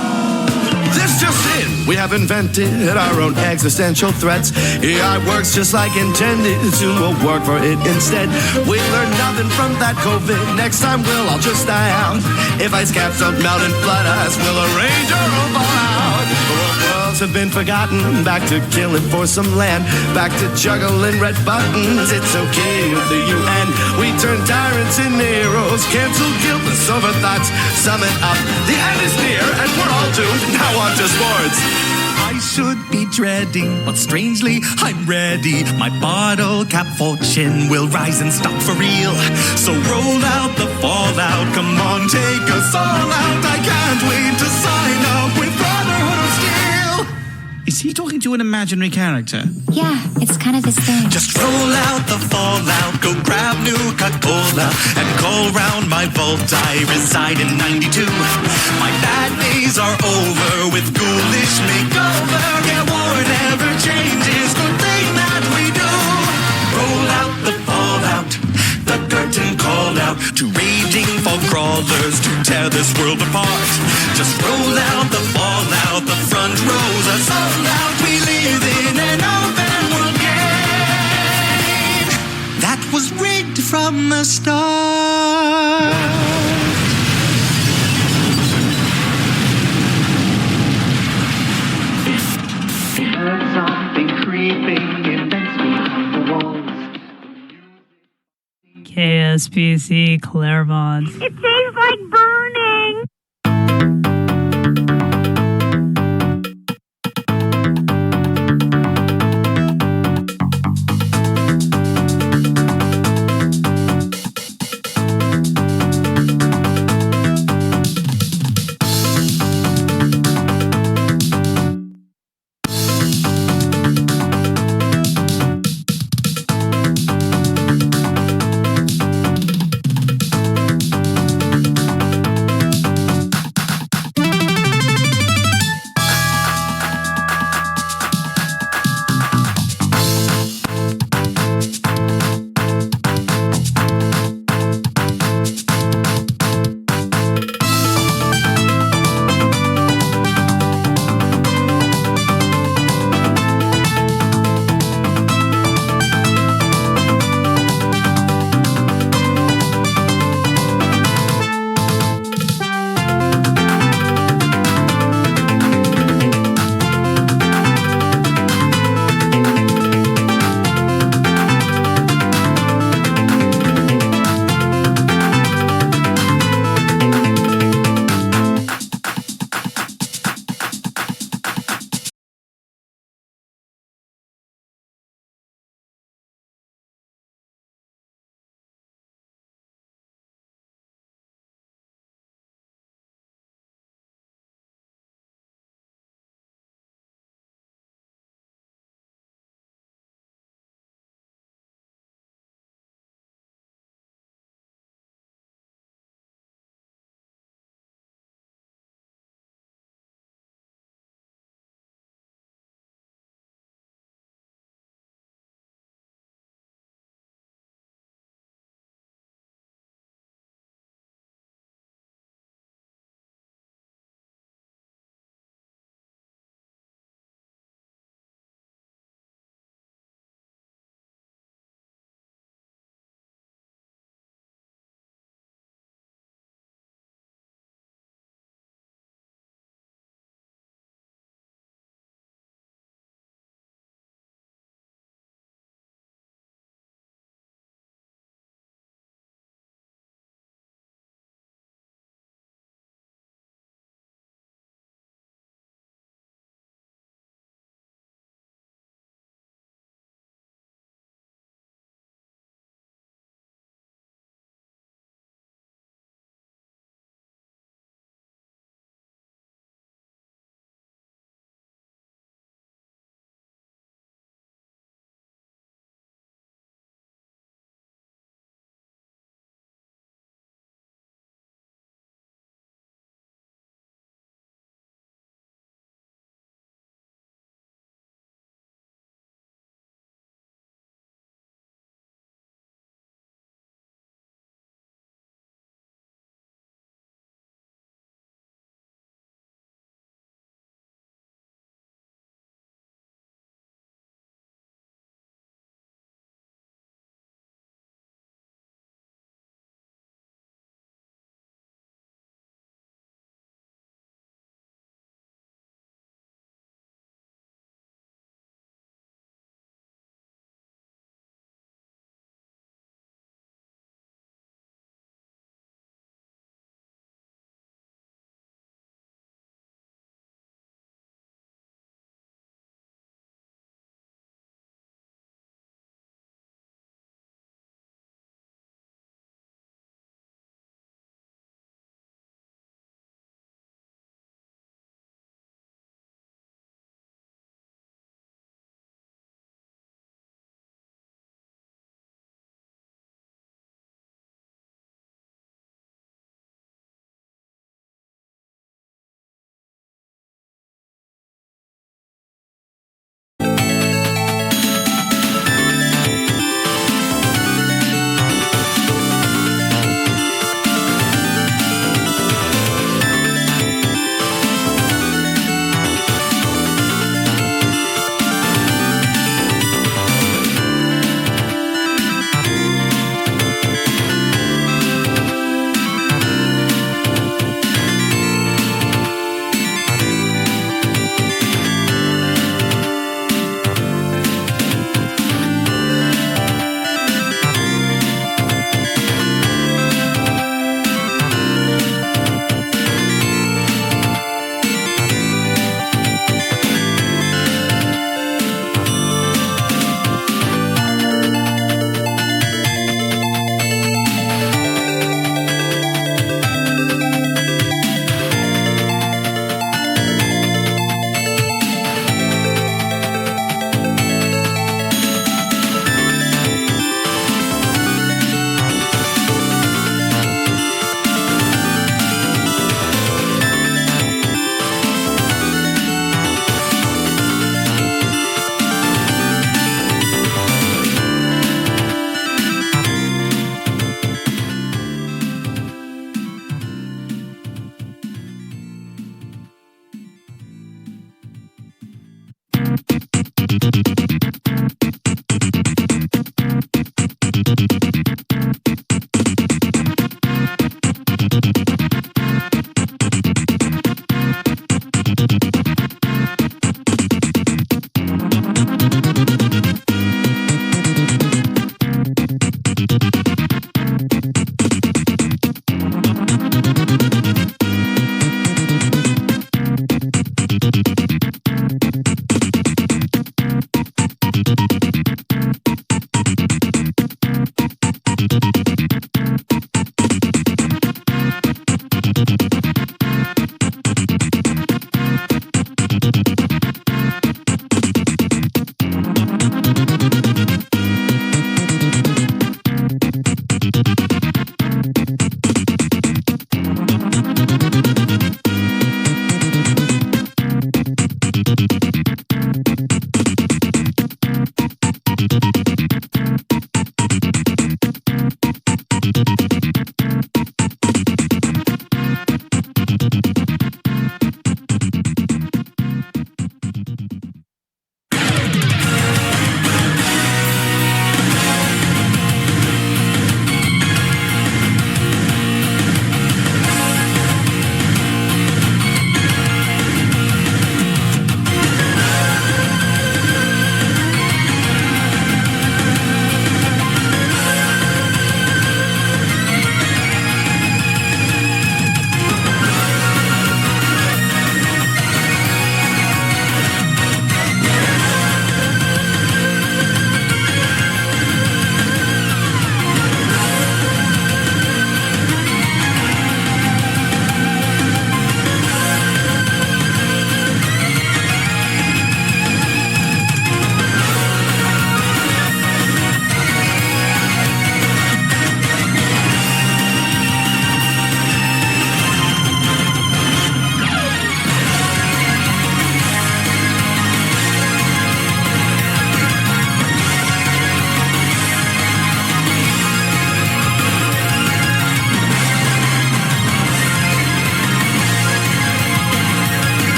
This just in, we have invented our own existential threats. AI works just like intended, soon we'll work for it instead. We learned nothing from that COVID, next time we'll all just die out. If ice caps don't melt and flood us, we'll arrange our own fallout. Worlds have been forgotten, back to killing for some land, back to juggling red buttons. It's okay with the UN. We turn tyrants into heroes, cancel guilt and sober thoughts. Sum it up, the end is near and we're all doomed. Now on to sports. I should be dreading, but strangely I'm ready. My bottle cap fortune will rise and stop for real. So roll out the fallout, come on, take us all out. I can't wait to sign up with Brotherhood of Steel. Is he talking to an imaginary character? Yeah, it's kind of his thing. Just roll out the fallout, go grab Nuka-Cola, and call round my vault. I reside in 92. My bad days are over with ghoulish makeover. Yeah, war never changes, good thing that we do. Roll out the fallout, the curtain called out to raging fog crawlers to tear this world apart. Just roll out the fallout, the front rows are sold out. We live in an open world game that was rigged from the start. Heard something creeping immensely behind the walls. KSPC Claremont. It tastes like burning.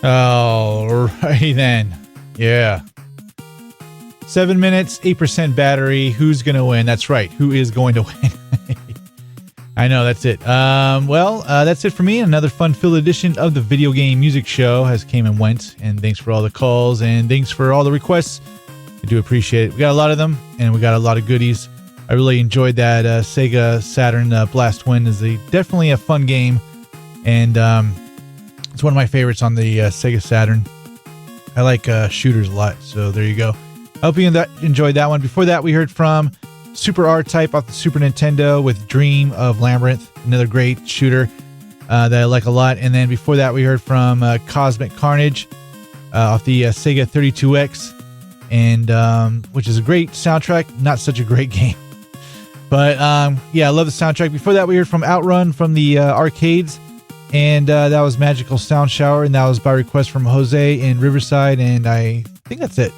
All righty then. Yeah. 7 minutes, 8% battery. Who's going to win? That's right. Who is going to win? I know, that's it. That's it for me. Another fun-filled edition of the Video Game Music Show has came and went. And thanks for all the calls and thanks for all the requests. I do appreciate it. We got a lot of them and we got a lot of goodies. I really enjoyed that Sega Saturn Blast Wind. Is definitely a fun game. And it's one of my favorites on the Sega Saturn. I like shooters a lot. So there you go. I hope you enjoyed that one. Before that, we heard from Super R-Type off the Super Nintendo with Dream of Labyrinth, another great shooter that I like a lot. And then before that, we heard from Cosmic Carnage off the Sega 32X, and which is a great soundtrack, not such a great game. But yeah, I love the soundtrack. Before that, we heard from Outrun from the arcades, and that was Magical Sound Shower, and that was by request from Jose in Riverside, and I think that's it.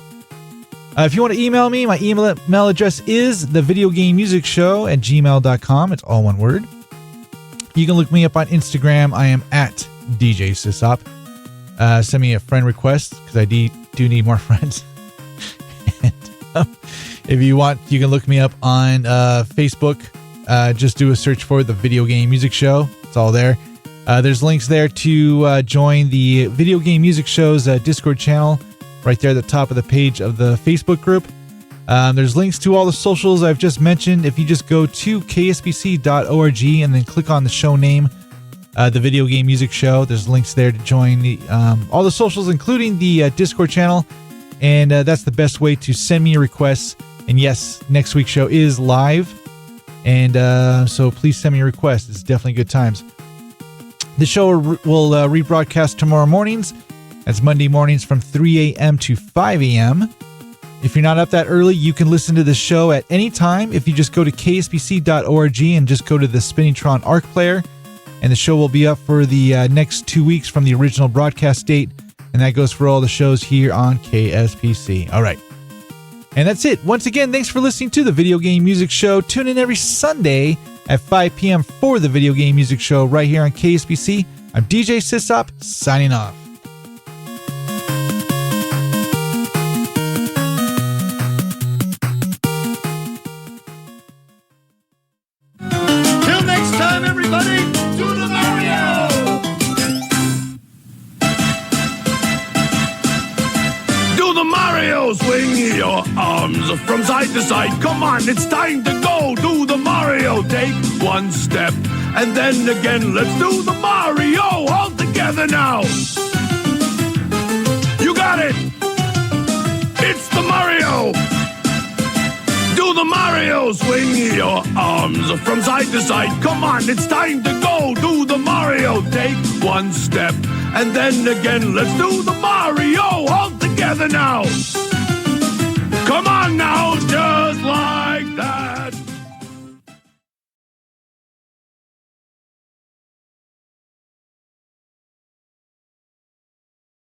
If you want to email me, my email address is thevideogamemusicshow@gmail.com. It's all one word. You can look me up on Instagram. I am at DJ SysOp. Send me a friend request because I do need more friends. And, if you want, you can look me up on Facebook. Just do a search for The Video Game Music Show. It's all there. There's links there to join the Video Game Music Show's Discord channel. Right there at the top of the page of the Facebook group. There's links to all the socials I've just mentioned. If you just go to kspc.org and then click on the show name, the Video Game Music Show, there's links there to join the all the socials, including the Discord channel. And that's the best way to send me your requests. And yes, next week's show is live. And so please send me your requests. It's definitely good times. The show will rebroadcast tomorrow mornings. That's Monday mornings from 3 a.m. to 5 a.m. If you're not up that early, you can listen to the show at any time. If you just go to kspc.org and just go to the Spinningtron Arc Player, and the show will be up for the next 2 weeks from the original broadcast date, and that goes for all the shows here on KSPC. All right. And that's it. Once again, thanks for listening to the Video Game Music Show. Tune in every Sunday at 5 p.m. for the Video Game Music Show right here on KSPC. I'm DJ SysOp, signing off. Everybody, do the Mario! Do the Mario! Swing your arms from side to side. Come on, it's time to go. Do the Mario. Take one step and then again. Let's do the Mario all together now. You got it. It's the Mario. Do the Mario, swing your arms from side to side. Come on, it's time to go. Do the Mario, take one step and then again. Let's do the Mario all together now. Come on now,